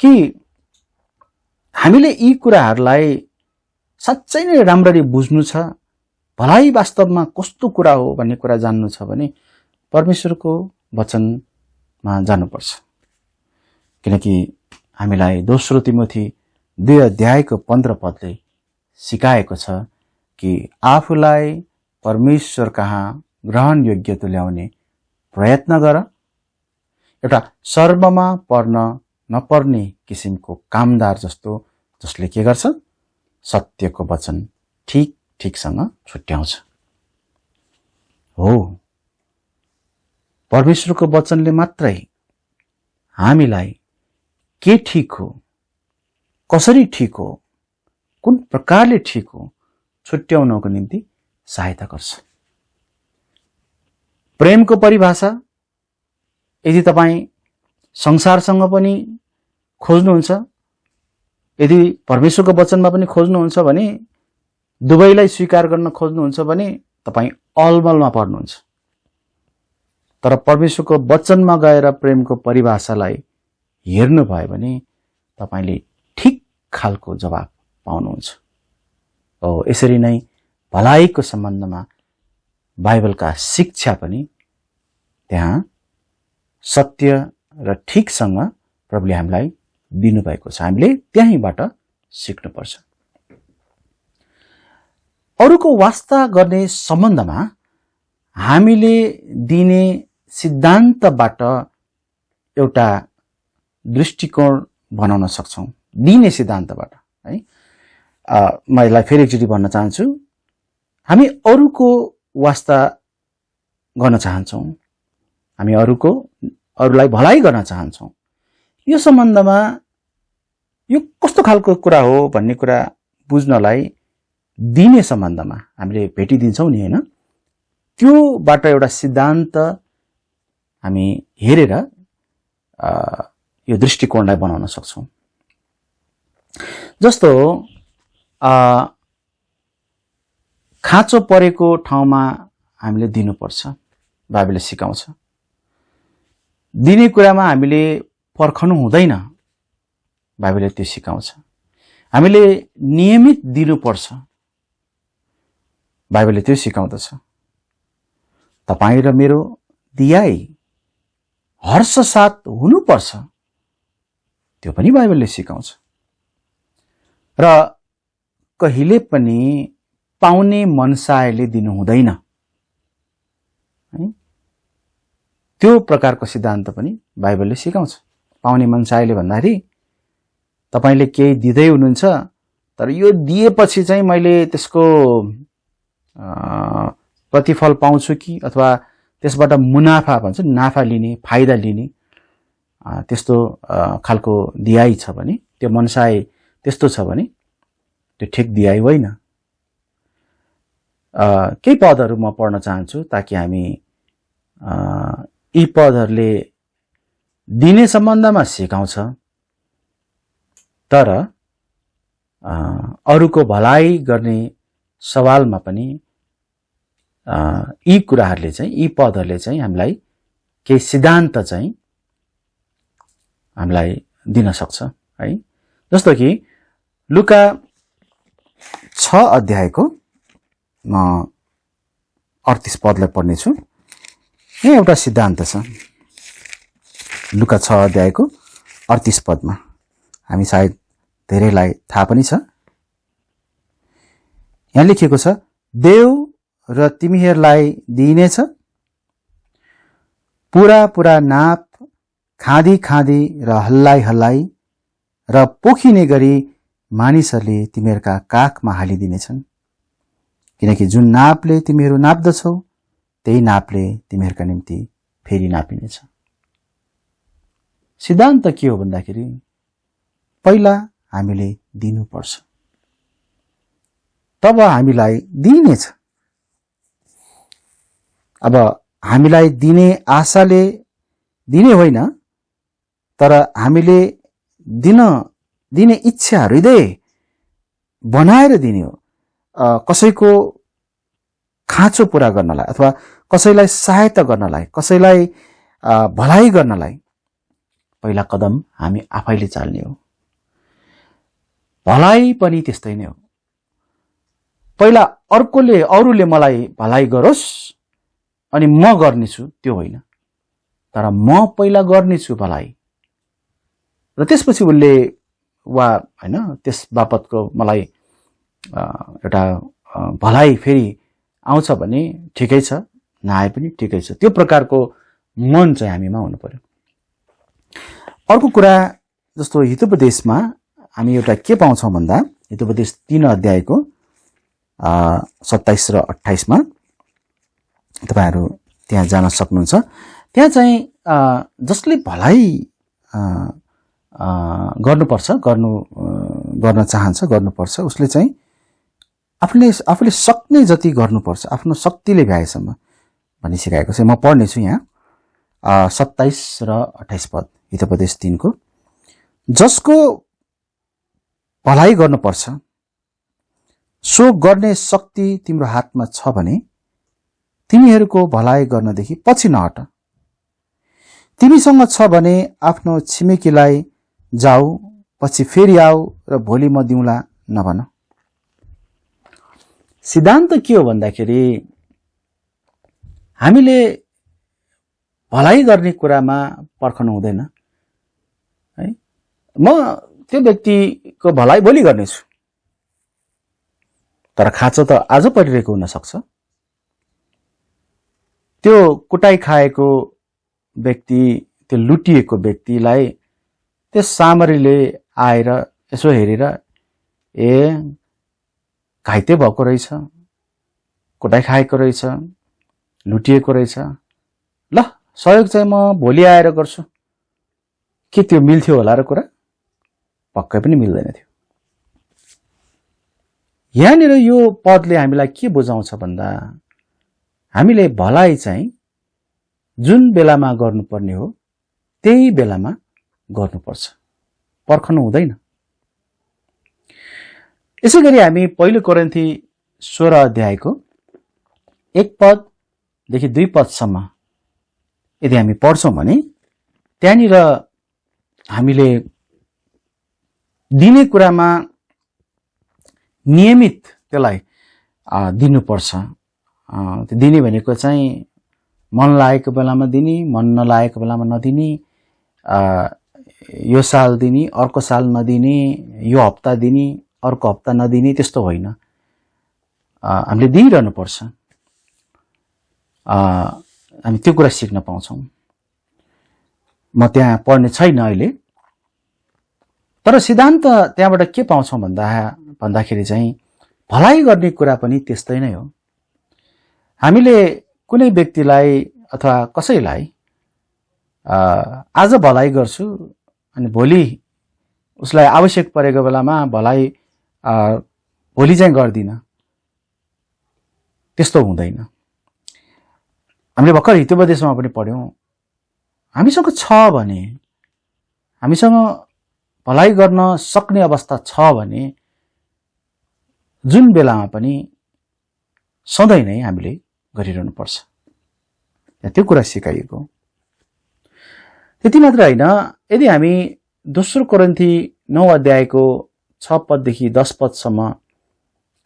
कि हामीले यी कुराहरूलाई साँच्चै नै राम्ररी बुझ्नु छ, भलाइ वास्तवमा कस्तो कुरा हो भन्ने कुरा जान्नु छ भने परमेश्वरको वचनमा जानुपर्छ। किनकि हामीलाई दोस्रो तिमोथी 2:15 सिकाएको छ कि आफूलाई परमेश्वर कहाँ ग्रहण योग्य तुल्याउने प्रयत्न गर। एउटा सर्वमा पर्न नपर्ने किसिमको कामदार जस्तो, जसले के गर्छ, सत्यको वचन ठीकसँग छुट्याउँछ। हो, परमेश्वरको वचनले मात्रै हामीलाई के ठीक हो, कसरी ठीक हो, कुन प्रकारले ठीक हो छुट्याउनको निम्ति सहायता गर्छ। प्रेमको परिभाषा यदि तपाईँ संसारसँग पनि खोज्नुहुन्छ, यदि परमेश्वरको वचनमा पनि खोज्नुहुन्छ भने, दुवैलाई स्वीकार गर्न खोज्नुहुन्छ भने तपाईँ अलमलमा पर्नुहुन्छ। तर परमेश्वरको वचनमा गएर प्रेमको परिभाषालाई हेर्नुभयो भने तपाईले ठिक खालको जवाब पाउनुहुन्छ। यसरी नै भलाइको सम्बन्धमा बाइबलका शिक्षा पनि त्यहाँ सत्य र ठीकसँग प्रभुले हामीलाई दिनुभएको छ। हामीले त्यहीँबाट सिक्नुपर्छ। अरूको वास्ता गर्ने सम्बन्धमा हामीले दिने सिद्धान्तबाट एउटा दृष्टिकोण बनाउन सक्छौं। दिने सिद्धान्तबाट है, म यसलाई फेरि एकचोटि भन्न चाहन्छु। हामी अरूको वास्ता गर्न चाहन्छौं, हामी अरूलाई भलाइ गर्न चाहन्छौं। यो सम्बन्धमा यो कस्तो खालको कुरा हो भन्ने कुरा बुझ्नलाई दिने सम्बन्धमा हामीले भेटिदिन्छौं नि, हैन? त्योबाट एउटा सिद्धान्त हामी हेरेर यो दृष्टिकोणलाई बनाउन सक्छौं। जस्तो खाँचो परेको ठाउँमा हामीले दिनुपर्छ, बाइबलले सिकाउँछ। दिने कुरामा हामीले पर्खनु हुँदैन, बाइबलले त्यो सिकाउँछ। हामीले नियमित दिनुपर्छ, बाइबलले त्यो सिकाउँदछ। तपाईं र मेरो दियाई हर्ष साथ हुनुपर्छ, त्यो पनि बाइबलले सिकाउँछ। र कहिले पनि पाउने मनसायले दिनु हुँदैन, त्यो प्रकारको सिद्धान्त पनि बाइबलले सिकाउँछ। पाउने मनसायले भन्दाखेरि तपाईले केही दिँदै हुनुहुन्छ, तर यो दिएपछि चाहिँ मैले त्यसको प्रतिफल पाउँछु कि, अथवा त्यसबाट मुनाफा भन्छ, नाफा लिने, फाइदा लिने, त्यस्तो खालको दियाई छ भने, त्यो मनसाय त्यस्तो छ भने त्यो ठिक दियाई होइन। केही पदहरू म पढ्न चाहन्छु ताकि हामी यी पदहरूले दिने सम्बन्धमा सिकाउँछ, तर अरूको भलाइ गर्ने सवालमा पनि यी कुराहरूले चाहिँ, यी पदहरूले चाहिँ हामीलाई केही सिद्धान्त चाहिँ हामीलाई दिन सक्छ है। जस्तो कि लुका 6 अध्यायको 38 पदलाई पढ्नेछु। यहाँ एउटा सिद्धान्त छ। लुका 6 अध्यायको 38 पदमा हामी सायद धेरैलाई थाहा पनि छ। यहाँ लेखिएको छ, देव र तिमीहरूलाई दिइनेछ पुरा पुरा नाप, खाँदी खाँदी र हल्लाई हल्लाई र पोखिने गरी मानिसहरूले तिमीहरूका काखमा हालिदिनेछन्, किनकि जुन नापले तिमीहरू नाप्दछौ त्यही नापले तिमीहरूका निम्ति फेरि नापिनेछ। सिद्धान्त के हो भन्दाखेरि पहिला हामीले दिनुपर्छ, तब हामीलाई दिइनेछ। अब हामीलाई दिने आशाले दिने होइन, तर हामीले दिने इच्छा हृदय बनाएर दिने हो। कसैको खाँचो पूरा गर्नलाई अथवा कसैलाई सहायता गर्नलाई, कसैलाई भलाइ गर्नलाई पहिला कदम हामी आफैले चाल्ने हो। भलाइ पनि त्यस्तै नै हो। पहिला अरूले मलाई भलाइ गरोस् अनि म गर्नेछु त्यो होइन, तर म पहिला गर्नेछु भलाइ, र त्यसपछि उसले वा हैन त्यस बापतको मलाई एउटा भलाइ फेरि आउँछ भने ठिकै छ, नआए पनि ठिकै छ। त्यो प्रकारको मन चाहिँ हामीमा हुनु पर्यो। अर्को कुरा जस्तो हितोपदेशमा हामी एउटा के पाउँछौँ भन्दा हितोपदेश 3 अध्यायको 27 र 28 मा तपाईहरु त्यहाँ जान सक्नुहुन्छ। त्यहाँ चाहिँ जसले भलाइ गर्नुपर्छ, गर्न चाहन्छ, गर्नुपर्छ, उसले चाहिँ आफूले सक्ने जति गर्नुपर्छ, आफ्नो शक्तिले भ्याएसम्म भनि सिकाएको छ। म पढ्ने छु यहाँ 27 र 28 पद हितोपदेश 3 को। जसको भलाइ गर्नुपर्छ सो गर्ने शक्ति तिम्रो हातमा छ भने तिमीहरूको भलाइ गर्नदेखि पछि नहट। तिमीसँग छ भने आफ्नो छिमेकीलाई जाऊ, पछि फेरि आऊ र भोलि म दिउँला नभन। सिद्धान्त के हो भन्दाखेरि हामीले भलाइ गर्ने कुरामा पर्खनु हुँदैन है। म त्यो व्यक्तिको भलाइ भोलि गर्नेछु, तर खाँचो त आज परिरहेको हुन सक्छ। त्यो कुटाइ खाएको व्यक्ति, त्यो लुटिएको व्यक्तिलाई त्यस सामरीले आएर यसो हेरेर घाइते भएको रहेछ, कुटाइ खाएको रहेछ, लुटिएको रहेछ, ल सहयोग चाहिँ म भोलि आएर गर्छु, के त्यो मिल्थ्यो होला र कुरा? पक्कै पनि मिल्दैन थियो। यहाँनिर यो पदले हामीलाई के बुझाउँछ भन्दा हामीले भलाइ चाहिँ जुन बेलामा गर्नुपर्ने हो त्यही बेलामा गर्नुपर्छ, पर्खनु हुँदैन। यसैगरी हामी पहिलो कोरिन्थी 16 अध्यायको 1 पददेखि 2 पदसम्म यदि हामी पढ्छौं भने त्यहाँनिर हामीले दिने कुरामा नियमित त्यसलाई दिनुपर्छ। दिने भनेको चाहिँ मन लागेको बेलामा दिने, मन नलागेको बेलामा नदिने, यो साल दिने, अर्को साल नदिने, यो हप्ता दिने, अर्को हप्ता नदिने, त्यस्तो होइन। हामीले दिइरहनु पर्छ। हामी त्यो कुरा सिक्न पाउँछौं। म त्यहाँ पढ्ने छैन अहिले, तर सिद्धान्त त्यहाँबाट के पाउँछौं भन्दाखेरि चाहिँ भलाइ गर्ने कुरा पनि त्यस्तै नै हो। हामीले कुनै व्यक्तिलाई अथवा कसैलाई आज भलाइ गर्छु अनि भोलि उसलाई आवश्यक परेको बेलामा भलाइ भोलि चाहिँ गर्दिन, त्यस्तो हुँदैन। हामीले भर्खर हितोपदेशमा पनि पढ्यौं, हामीसँग छ भने, हामीसँग भलाइ गर्न सक्ने अवस्था छ भने जुन बेलामा पनि सधैँ नै हामीले गरिरहनु पर्छ। त्यो कुरा सिकाइएको। त्यति मात्र होइन, यदि हामी दोस्रो कोरिन्थी 9 अध्यायको 6 पददेखि 10 पदसम्म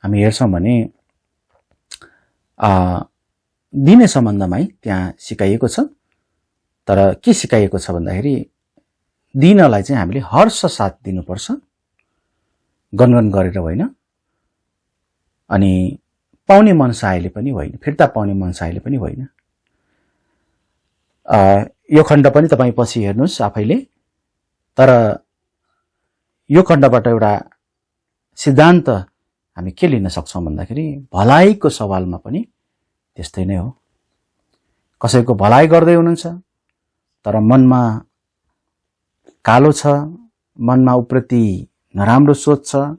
हामी हेर्छौँ भने दिने सम्बन्धमै त्यहाँ सिकाइएको छ। तर के सिकाइएको छ भन्दाखेरि दिनलाई चाहिँ हामीले हर्ष साथ दिनुपर्छ, गनगन गरेर होइन, अनि पाउने मनसायले पनि होइन, फिर्ता पाउने मनसायले पनि होइन। यो खण्ड पनि तपाईँ पछि हेर्नुहोस् आफैले। तर यो खण्डबाट एउटा सिद्धान्त हामी के लिन सक्छौँ भन्दाखेरि भलाइको सवालमा पनि त्यस्तै नै हो। कसैको भलाइ गर्दै हुनुहुन्छ तर मनमा कालो छ, मनमा उप्रति नराम्रो सोच छ,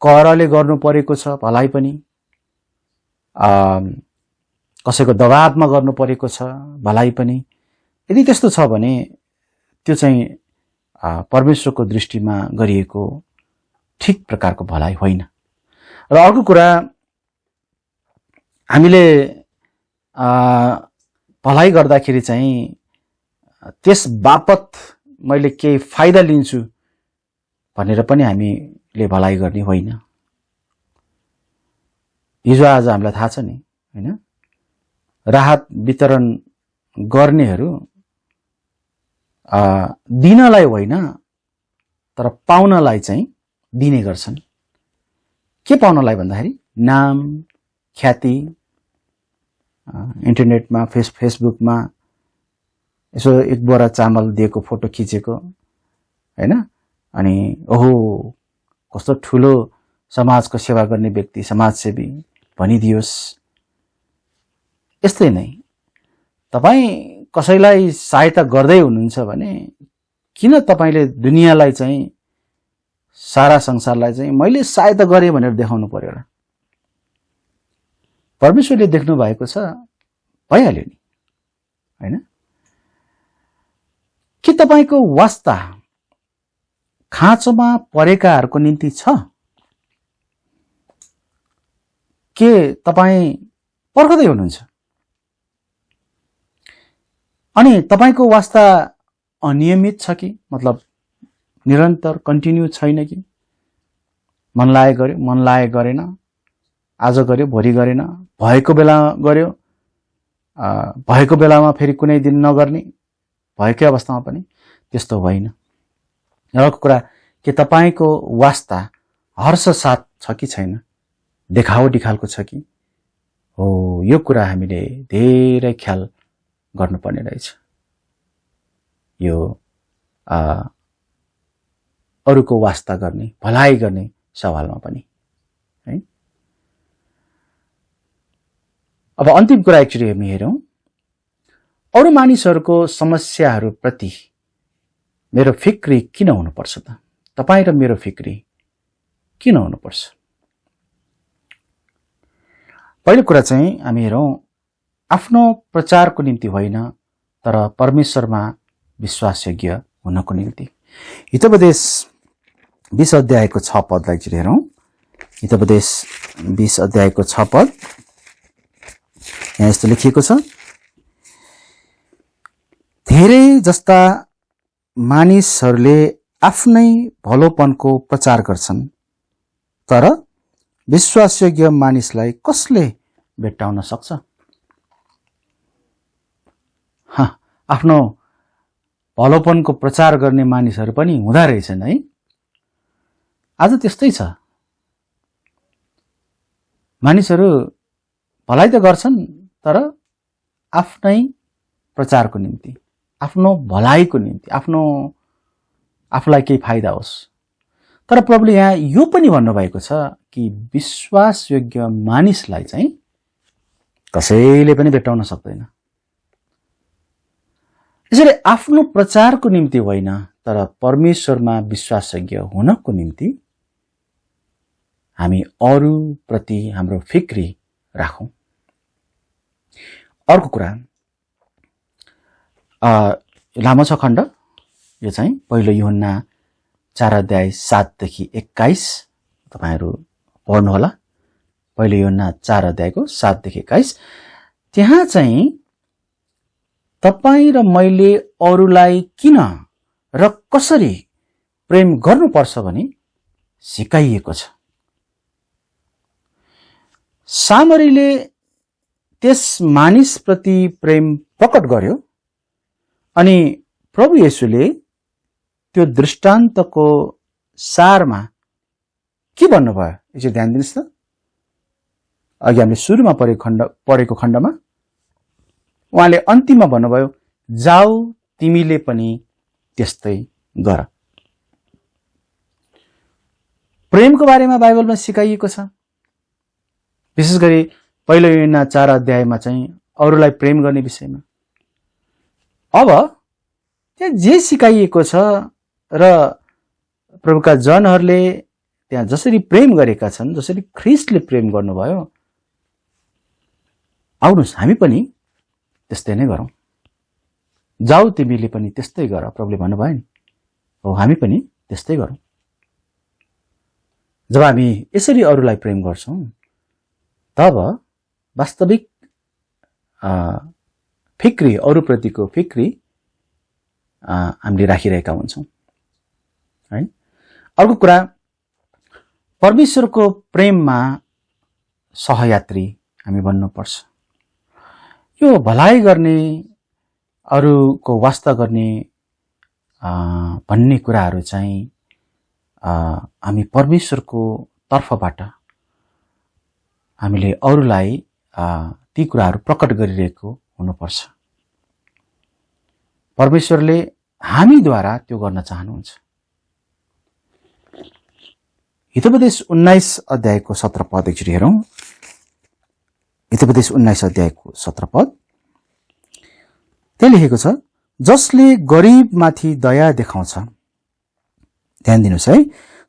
करले गर्नु परेको छ भलाइ पनि, कसैको दबावमा गर्नु परेको छ भलाइ पनि। यदि त्यस्तो छ भने त्यो चाहिँ परमेश्वरको दृष्टिमा गरिएको ठिक प्रकारको भलाइ होइन। र अर्को कुरा, हामीले भलाइ गर्दाखेरि चाहिँ त्यस बापत मैले केही फाइदा लिन्छु भनेर पनि हामीले भलाइ गर्ने होइन। हिजो आज हामीलाई थाहा छ नि हैन, राहत वितरण गर्नेहरू दिनलाई होइन तर पाउनलाई चाहिँ दिने गर्छन्। के पाउनलाई भन्दाखेरि नाम, ख्याति, इन्टरनेटमा फेसबुकमा यसो एक बोरा चामल दिएको फोटो खिचेको हैन, अनि ओहो कस्तो ठुलो समाजको सेवा गर्ने व्यक्ति, समाजसेवी भनिदियोस्। यस्तै नै तपाईँ कसैलाई सहायता गर्दै हुनुहुन्छ भने किन तपाईले दुनियाँलाई चाहिँ, सारा संसारलाई चाहिँ मैले सहायता गरेँ भनेर देखाउनु पर्यो र? परमेश्वरले देख्नु भएको छ, भइहाल्यो नि हैन। के तपाईको वास्ता खाँचोमा परेकाहरूको निम्ति छ? के तपाईँ पर्खदै हुनुहुन्छ? अनि तपाईको वास्ता अनियमित छ कि, मतलब निरन्तर कन्टिन्यू छैन कि? मन लागे गर्यो, मन लागे गरेन, आज गर्यो भोलि गरेन, भएको बेला गर्यो, भएको बेलामा फेरि कुनै दिन नगर्ने, भएकै अवस्थामा पनि त्यस्तो होइन। अर्को कुरा, के तपाईको वास्ता हर्ष साथ छ कि छैन, देखावटी खालको छ कि? हो, यो कुरा हामीले धेरै ख्याल गर्नुपर्ने रहेछ। यो अरूको वास्ता गर्ने, भलाइ गर्ने सवालमा पनि है। अब अन्तिम कुरा एकचोटि हामी हेरौँ, अरू मानिसहरूको समस्याहरूप्रति मेरो फिक्री किन हुनुपर्छ त? तपाईँ र मेरो फिक्री किन हुनुपर्छ? पहिलो कुरा चाहिँ हामी हेरौँ, आफ्नो प्रचारको निम्ति होइन तर परमेश्वरमा विश्वासयोग्य हुनको निम्ति। हितोपदेश 20 अध्यायको 6 पदलाई चाहिँ हेरौँ। हितोपदेश 20 अध्यायको 6 पद, यहाँ यस्तो लेखिएको छ, धेरै जस्ता मानिसहरूले आफ्नै भलोपनको प्रचार गर्छन् तर विश्वासयोग्य मानिसलाई कसले भेट्टाउन सक्छ? आफ्नो भलोपनको प्रचार गर्ने मानिसहरू पनि हुँदा रहेछन् है। आज त्यस्तै छ, मानिसहरू भलाइ त गर्छन् तर आफ्नै प्रचारको निम्ति, आफ्नो भलाइको निम्ति, आफूलाई केही फाइदा होस्। तर प्रभुले यहाँ यो पनि भन्नुभएको छ कि विश्वासयोग्य मानिसलाई चाहिँ कसैले पनि भेट्टाउन सक्दैन। यसैले आफ्नो प्रचारको निम्ति होइन तर परमेश्वरमा विश्वासयोग्य हुनको निम्ति हामी अरूप्रति हाम्रो फिक्री राखौं। अर्को कुरा, लामो छ खण्ड, यो चाहिँ पहिलो यूहन्ना 4 अध्याय 7 देखि 21 तपाईहरु पढ्नु होला। पहिलो यूहन्ना 4 अध्यायको 7 देखि 21। त्यहाँ चाहिँ तपाई र मैले अरूलाई किन र कसरी प्रेम गर्नुपर्छ भनी सिकाइएको छ। सामरीले त्यस मानिसप्रति प्रेम प्रकट गर्यो अनि प्रभु येशूले त्यो दृष्टान्तको सारमा के भन्नुभयो एकचोटि ध्यान दिनुहोस् त। अघि हामीले सुरुमा पढेको खण्डमा उहाँले अन्तिममा भन्नुभयो, जाऊ तिमीले पनि त्यस्तै गर। प्रेमको बारेमा बाइबलमा सिकाइएको छ। विशेष गरी पहिलो यूहन्ना 4 अध्यायमा चाहिँ अरूलाई प्रेम गर्ने विषयमा। अब त्यहाँ जे सिकाइएको छ र प्रभुका जनहरूले त्यहाँ जसरी प्रेम गरेका छन्, जसरी ख्रीष्टले प्रेम गर्नुभयो, आउनुहोस् हामी पनि त्यस्तै नै गरौँ। जाऊ तिमीले पनि त्यस्तै गर, प्रभुले भन्नुभयो नि। हो, हामी पनि त्यस्तै गरौँ। जब हामी यसरी अरूलाई प्रेम गर्छौँ तब वास्तविक फिक्री, अरूप्रतिको फिक्री हामीले राखिरहेका हुन्छौँ है। अर्को कुरा, परमेश्वरको प्रेममा सहयात्री हामी बन्नुपर्छ। यो भलाइ गर्ने, अरूको वास्ता गर्ने भन्ने कुराहरू चाहिँ हामी परमेश्वरको तर्फबाट हामीले अरूलाई ती कुराहरू प्रकट गरिरहेको हुनुपर्छ। परमेश्वरले हामीद्वारा त्यो गर्न चाहनुहुन्छ। हितोपदेश 19 अध्यायको 17 पद एकचोटि हेरौँ। हितोपदेश 19 अध्यायको 17 पद त्यहाँ लेखेको छ, जसले गरिबमाथि दया देखाउँछ, ध्यान दिनुहोस् है,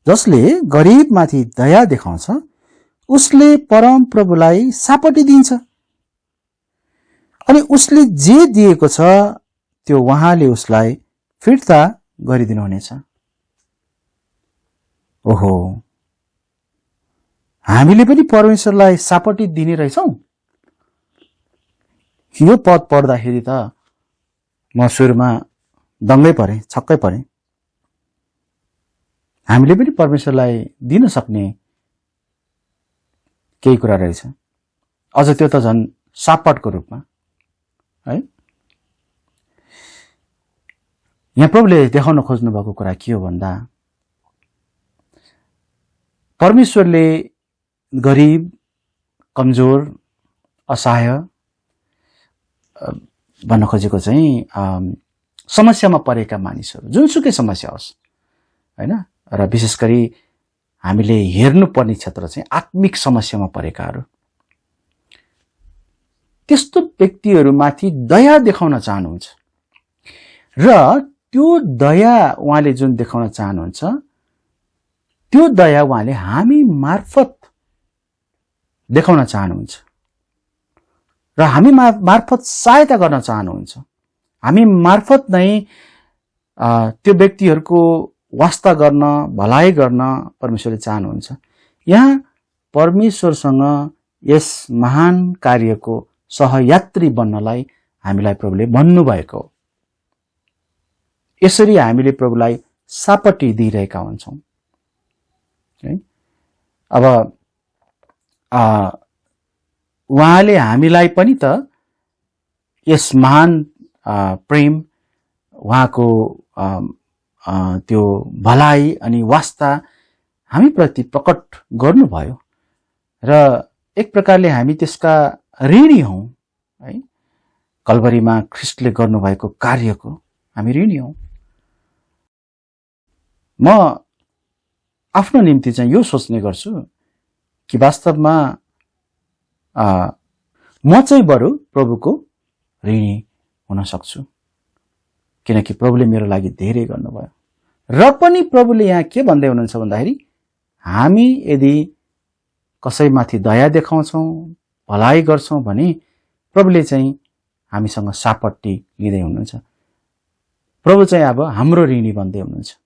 जसले गरिबमाथि दया देखाउँछ उसले परम प्रभुलाई सापटी दिन्छ अनि उसले जे दिएको छ त्यो उहाँले उसलाई फिर्ता गरिदिनुहुनेछ। ओहो, हामीले पनि परमेश्वरलाई सापटी दिने रहेछौँ। यो पद पढ्दाखेरि त म सुरुमा दङ्गै परेँ, छक्कै परेँ। हामीले पनि परमेश्वरलाई दिन सक्ने केही कुरा रहेछ, अझ त्यो त झन् सापटको रूपमा है। यहाँ प्रभुले देखाउन खोज्नु भएको कुरा के हो भन्दा, परमेश्वरले गरिब, कमजोर, असहाय भन्न खोजेको चाहिँ समस्यामा परेका मानिसहरू, जुनसुकै समस्या होस् हैन, र विशेष गरी हामीले हेर्नुपर्ने क्षेत्र चाहिँ आत्मिक समस्यामा परेकाहरू, त्यस्तो व्यक्तिहरूमाथि दया देखाउन चाहनुहुन्छ। र त्यो दया उहाँले जुन देखाउन चाहनुहुन्छ, त्यो दया उहाँले हामी मार्फत देखाउन चाहनुहुन्छ र हामी मार्फत सहायता गर्न चाहनुहुन्छ। हामी मार्फत नै त्यो व्यक्तिहरूको वास्ता गर्न, भलाइ गर्न परमेश्वरले चाहनुहुन्छ। यहाँ परमेश्वरसँग यस महान कार्यको सहयात्री बन्नलाई हामीलाई प्रभुले भन्नुभएको हो। यसरी हामीले प्रभुलाई सापटी दिइरहेका हुन्छौँ है। अब उहाँले हामीलाई पनि त यस महान प्रेम, उहाँको त्यो भलाइ अनि वास्ता हामीप्रति प्रकट गर्नुभयो र एक प्रकारले हामी त्यसका ऋणी हौँ है। कल्भरीमा ख्रीष्टले गर्नुभएको कार्यको हामी ऋणी हौँ। म आफ्नो निम्ति चाहिँ यो सोच्ने गर्छु कि वास्तवमा म चाहिँ बरु प्रभुको ऋणी हुन सक्छु, किनकि प्रभुले मेरो लागि धेरै गर्नुभयो। र पनि प्रभुले यहाँ के भन्दै हुनुहुन्छ भन्दाखेरि, हामी यदि कसैमाथि दया देखाउँछौँ, भलाइ गर्छौँ भने प्रभुले चाहिँ हामीसँग सापट्टि लिँदै हुनुहुन्छ। प्रभु चाहिँ अब हाम्रो ऋणी बन्दै हुनुहुन्छ।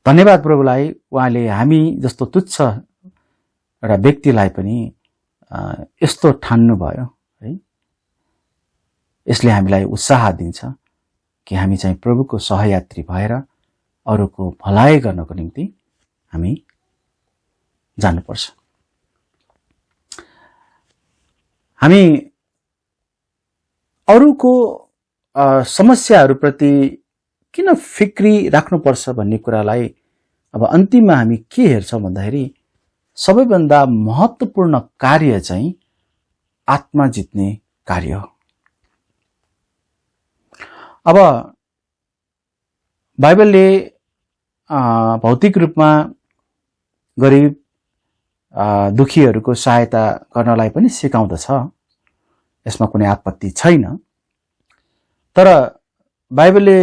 धन्यवाद प्रभुलाई, उहाँले हामी जस्तो तुच्छ एउटा व्यक्तिलाई पनि यस्तो ठान्नु भयो है। यसले हामीलाई उत्साह दिन्छ कि हामी चाहिँ प्रभुको सहयात्री भएर अरूको भलाइ गर्नको निम्ति हामी जानुपर्छ। हामी अरूको समस्याहरूप्रति किन फिक्री राख्नुपर्छ भन्ने कुरालाई अब अन्तिममा हामी के हेर्छौँ भन्दाखेरि सबैभन्दा महत्त्वपूर्ण कार्य चाहिँ आत्मा जित्ने कार्य हो। अब बाइबलले भौतिक रूपमा गरिब दुखीहरूको सहायता गर्नलाई पनि सिकाउँदछ, यसमा कुनै आपत्ति छैन। तर बाइबलले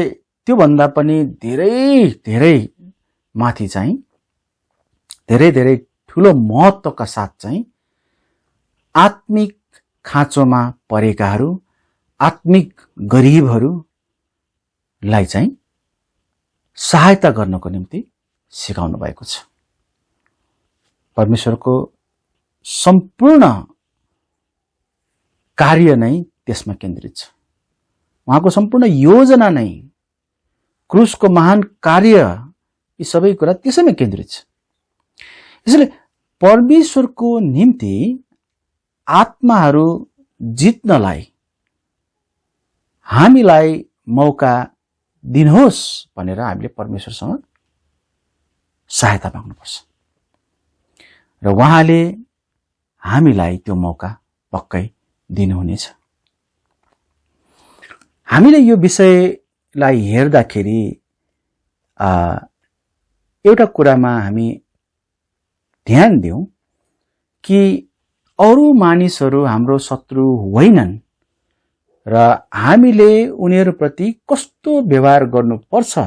त्योभन्दा पनि धेरै धेरै माथि चाहिँ धेरै धेरै ठुलो महत्त्वका साथ चाहिँ आत्मिक खाँचोमा परेकाहरू, आत्मिक गरिबहरूलाई चाहिँ सहायता गर्नको निम्ति सिकाउनु भएको छ। परमेश्वरको सम्पूर्ण कार्य नै त्यसमा केन्द्रित छ। उहाँको सम्पूर्ण योजना नै, क्रुसको महान कार्य, यी सबै कुरा त्यसैमा केन्द्रित छ। यसैले परमेश्वरको निम्ति आत्माहरू जित्नलाई हामीलाई मौका दिनुहोस् भनेर हामीले परमेश्वरसँग सहायता माग्नुपर्छ र उहाँले हामीलाई त्यो मौका पक्कै दिनुहुनेछ। हामीले यो विषयलाई हेर्दाखेरि एउटा कुरामा हामी ध्यान दिउँ कि अरू मानिसहरू हाम्रो शत्रु होइनन् र हामीले उनीहरूप्रति कस्तो व्यवहार गर्नुपर्छ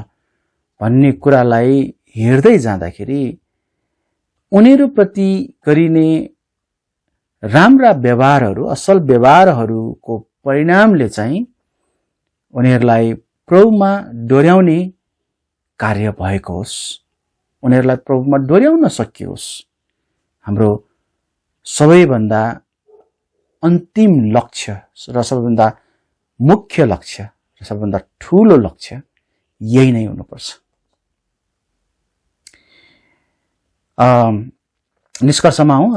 भन्ने कुरालाई हेर्दै जाँदाखेरि उनीहरूप्रति गरिने राम्रा व्यवहारहरू, असल व्यवहारहरूको परिणामले चाहिँ उनीहरूलाई प्रभुमा डोर्याउने कार्य भएको होस्, उनीहरूलाई प्रभुमा डोर्याउन सकियोस्। हाम्रो सबैभन्दा अन्तिम लक्ष्य र सबैभन्दा मुख्य लक्ष्य र सबैभन्दा ठूलो लक्ष्य यही नै हुनुपर्छ। निष्कर्षमा हौं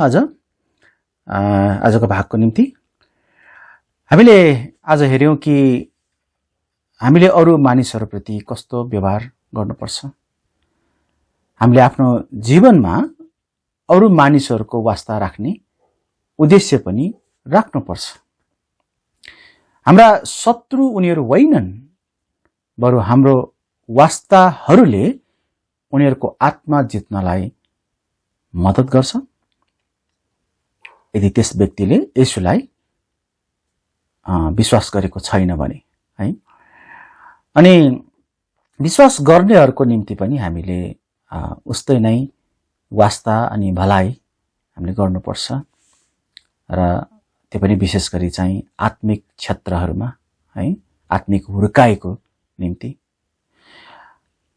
आजको भागको निम्ति हामीले आज हेर्यौं कि हामीले अरू मानिसहरूप्रति कस्तो व्यवहार गर्नुपर्छ। हामीले आफ्नो जीवनमा अरू मानिसहरूको वास्ता राख्ने उद्देश्य पनि राख्नुपर्छ। हाम्रा शत्रु उनीहरू होइनन्, बरु हाम्रो वास्ताहरूले उनीहरूको आत्मा जित्नलाई मद्दत गर्छ यदि त्यस व्यक्तिले येशूलाई विश्वास गरेको छैन भने, है। अनि विश्वास गर्नेहरूको निम्ति पनि हामीले उस्तै नै वास्ता अनि भलाइ हामीले गर्नुपर्छ र त्यो पनि विशेष गरी चाहिँ आत्मिक क्षेत्रहरूमा, है, आत्मिक हुर्काइको निम्ति।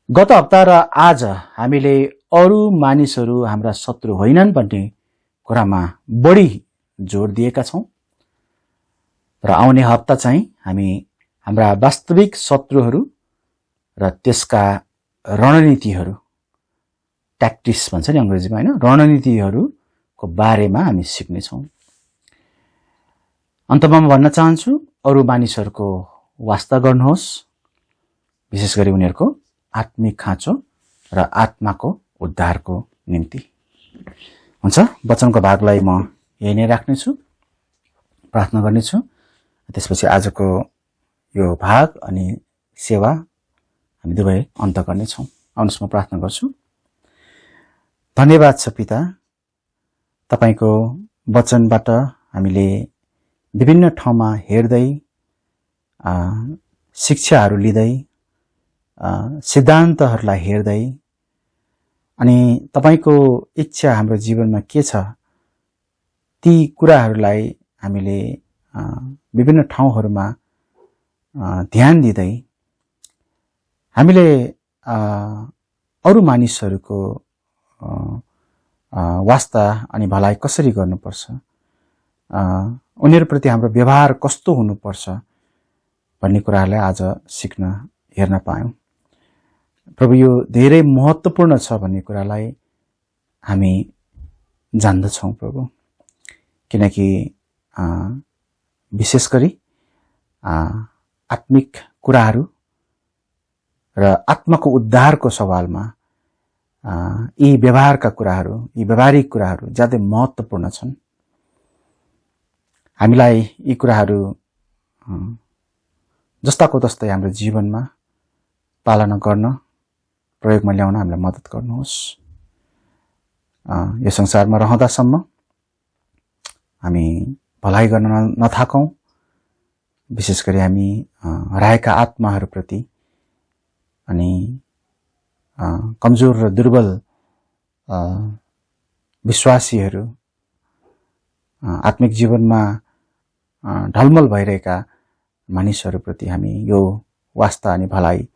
गत हप्ता र आज हामीले अरू मानिसहरू हाम्रा शत्रु होइनन् भन्ने कुरामा बढी जोड दिएका छौं र आउने हप्ता चाहिँ हामी हाम्रा वास्तविक शत्रुहरू र त्यसका रणनीतिहरू, ट्याक्टिक्स भन्छ नि अंग्रेजीमा, हैन, रणनीतिहरूको बारेमा हामी सिक्नेछौं। अन्तमा म भन्न चाहन्छु, अरू मानिसहरूको वास्ता गर्नुहोस्, विशेष गरी उनीहरूको आत्मिक खाँचो र आत्माको उद्धारको निम्ति। हुन्छ, वचनको भागलाई म यही नै राख्नेछु, प्रार्थना गर्नेछु। त्यसपछि आजको यो भाग अनि सेवा हामी दुवै अन्त गर्नेछौँ। आउनुहोस् म प्रार्थना गर्छु। धन्यवाद छ पिता, तपाईको वचनबाट हामीले विभिन्न ठाउँमा हेर्दै शिक्षाहरू लिँदै सिद्धान्तहरूलाई हेर्दै अनि तपाईको इच्छा हाम्रो जीवनमा के छ ती कुराहरूलाई हामीले विभिन्न ठाउँहरूमा ध्यान दिँदै हामीले अरू मानिसहरूको वास्ता अनि भलाइ कसरी गर्नुपर्छ, उनीहरूप्रति हाम्रो व्यवहार कस्तो हुनुपर्छ, भन्ने कुराहरूलाई आज सिक्न हेर्न पायौँ। प्रभु यो धेरै महत्त्वपूर्ण छ भन्ने कुरालाई हामी जान्दछौँ प्रभु, किनकि विशेष गरी आत्मिक कुराहरू र आत्माको उद्धारको सवालमा यी व्यवहारका कुराहरू, यी व्यवहारिक कुराहरू ज्यादै महत्त्वपूर्ण छन्। हामीलाई यी कुराहरू जस्ताको तस्तै हाम्रो जीवनमा पालना गर्न, प्रयोगमा ल्याउन हामीलाई मद्दत गर्नुहोस्। यो संसारमा रहँदासम्म हामी भलाइ गर्न नथाकौँ, विशेष गरी हामी हराएका आत्माहरूप्रति अनि कमजोर र दुर्बल विश्वासीहरू, आत्मिक जीवनमा ढलमल भइरहेका मानिसहरूप्रति हामी यो वास्ता अनि भलाइ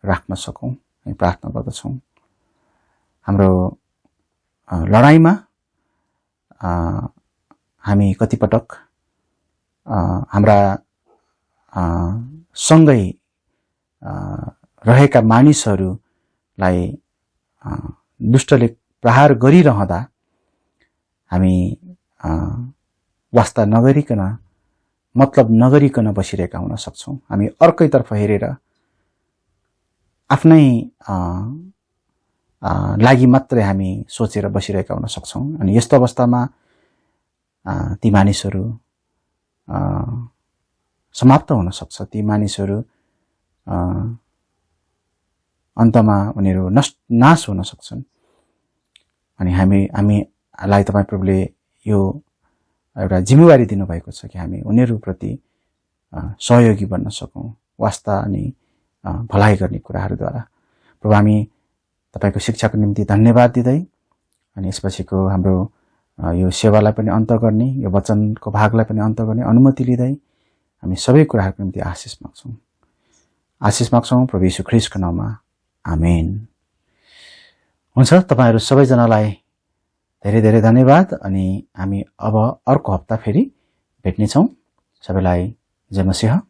राख्न सकौँ, हामी प्रार्थना गर्दछौँ। हाम्रो लडाइँमा हामी कतिपटक हाम्रा सँगै रहेका मानिसहरूलाई दुष्टले प्रहार गरिरहँदा हामी वास्ता नगरिकन, मतलब नगरिकन बसिरहेका हुन सक्छौँ। हामी अर्कैतर्फ हेरेर आफ्नै लागि मात्रै हामी सोचेर बसिरहेका हुन सक्छौँ। अनि यस्तो अवस्थामा ती मानिसहरू समाप्त हुन सक्छ। ती मानिसहरू अन्तमा उनीहरू नाश हुन सक्छन्। अनि हामीलाई तपाईँ प्रभुले यो एउटा जिम्मेवारी दिनुभएको छ कि हामी उनीहरूप्रति सहयोगी बन्न सकौँ, वास्ता अनि भलाइ गर्ने कुराहरूद्वारा। प्रभु हामी तपाईको शिक्षाको निम्ति धन्यवाद दिँदै अनि यसपछिको हाम्रो यो सेवालाई पनि अन्त गर्ने, यो वचनको भागलाई पनि अन्त गर्ने अनुमति लिँदै हामी सबै कुराहरूको निम्ति आशिष माग्छौँ प्रभु यीशु ख्रीष्टको नाममा, आमेन। हुन्छ, तपाईहरू सबैजनालाई धेरै धेरै धन्यवाद। अनि हामी अब अर्को हप्ता फेरि भेट्नेछौँ। सबैलाई जय मसीह।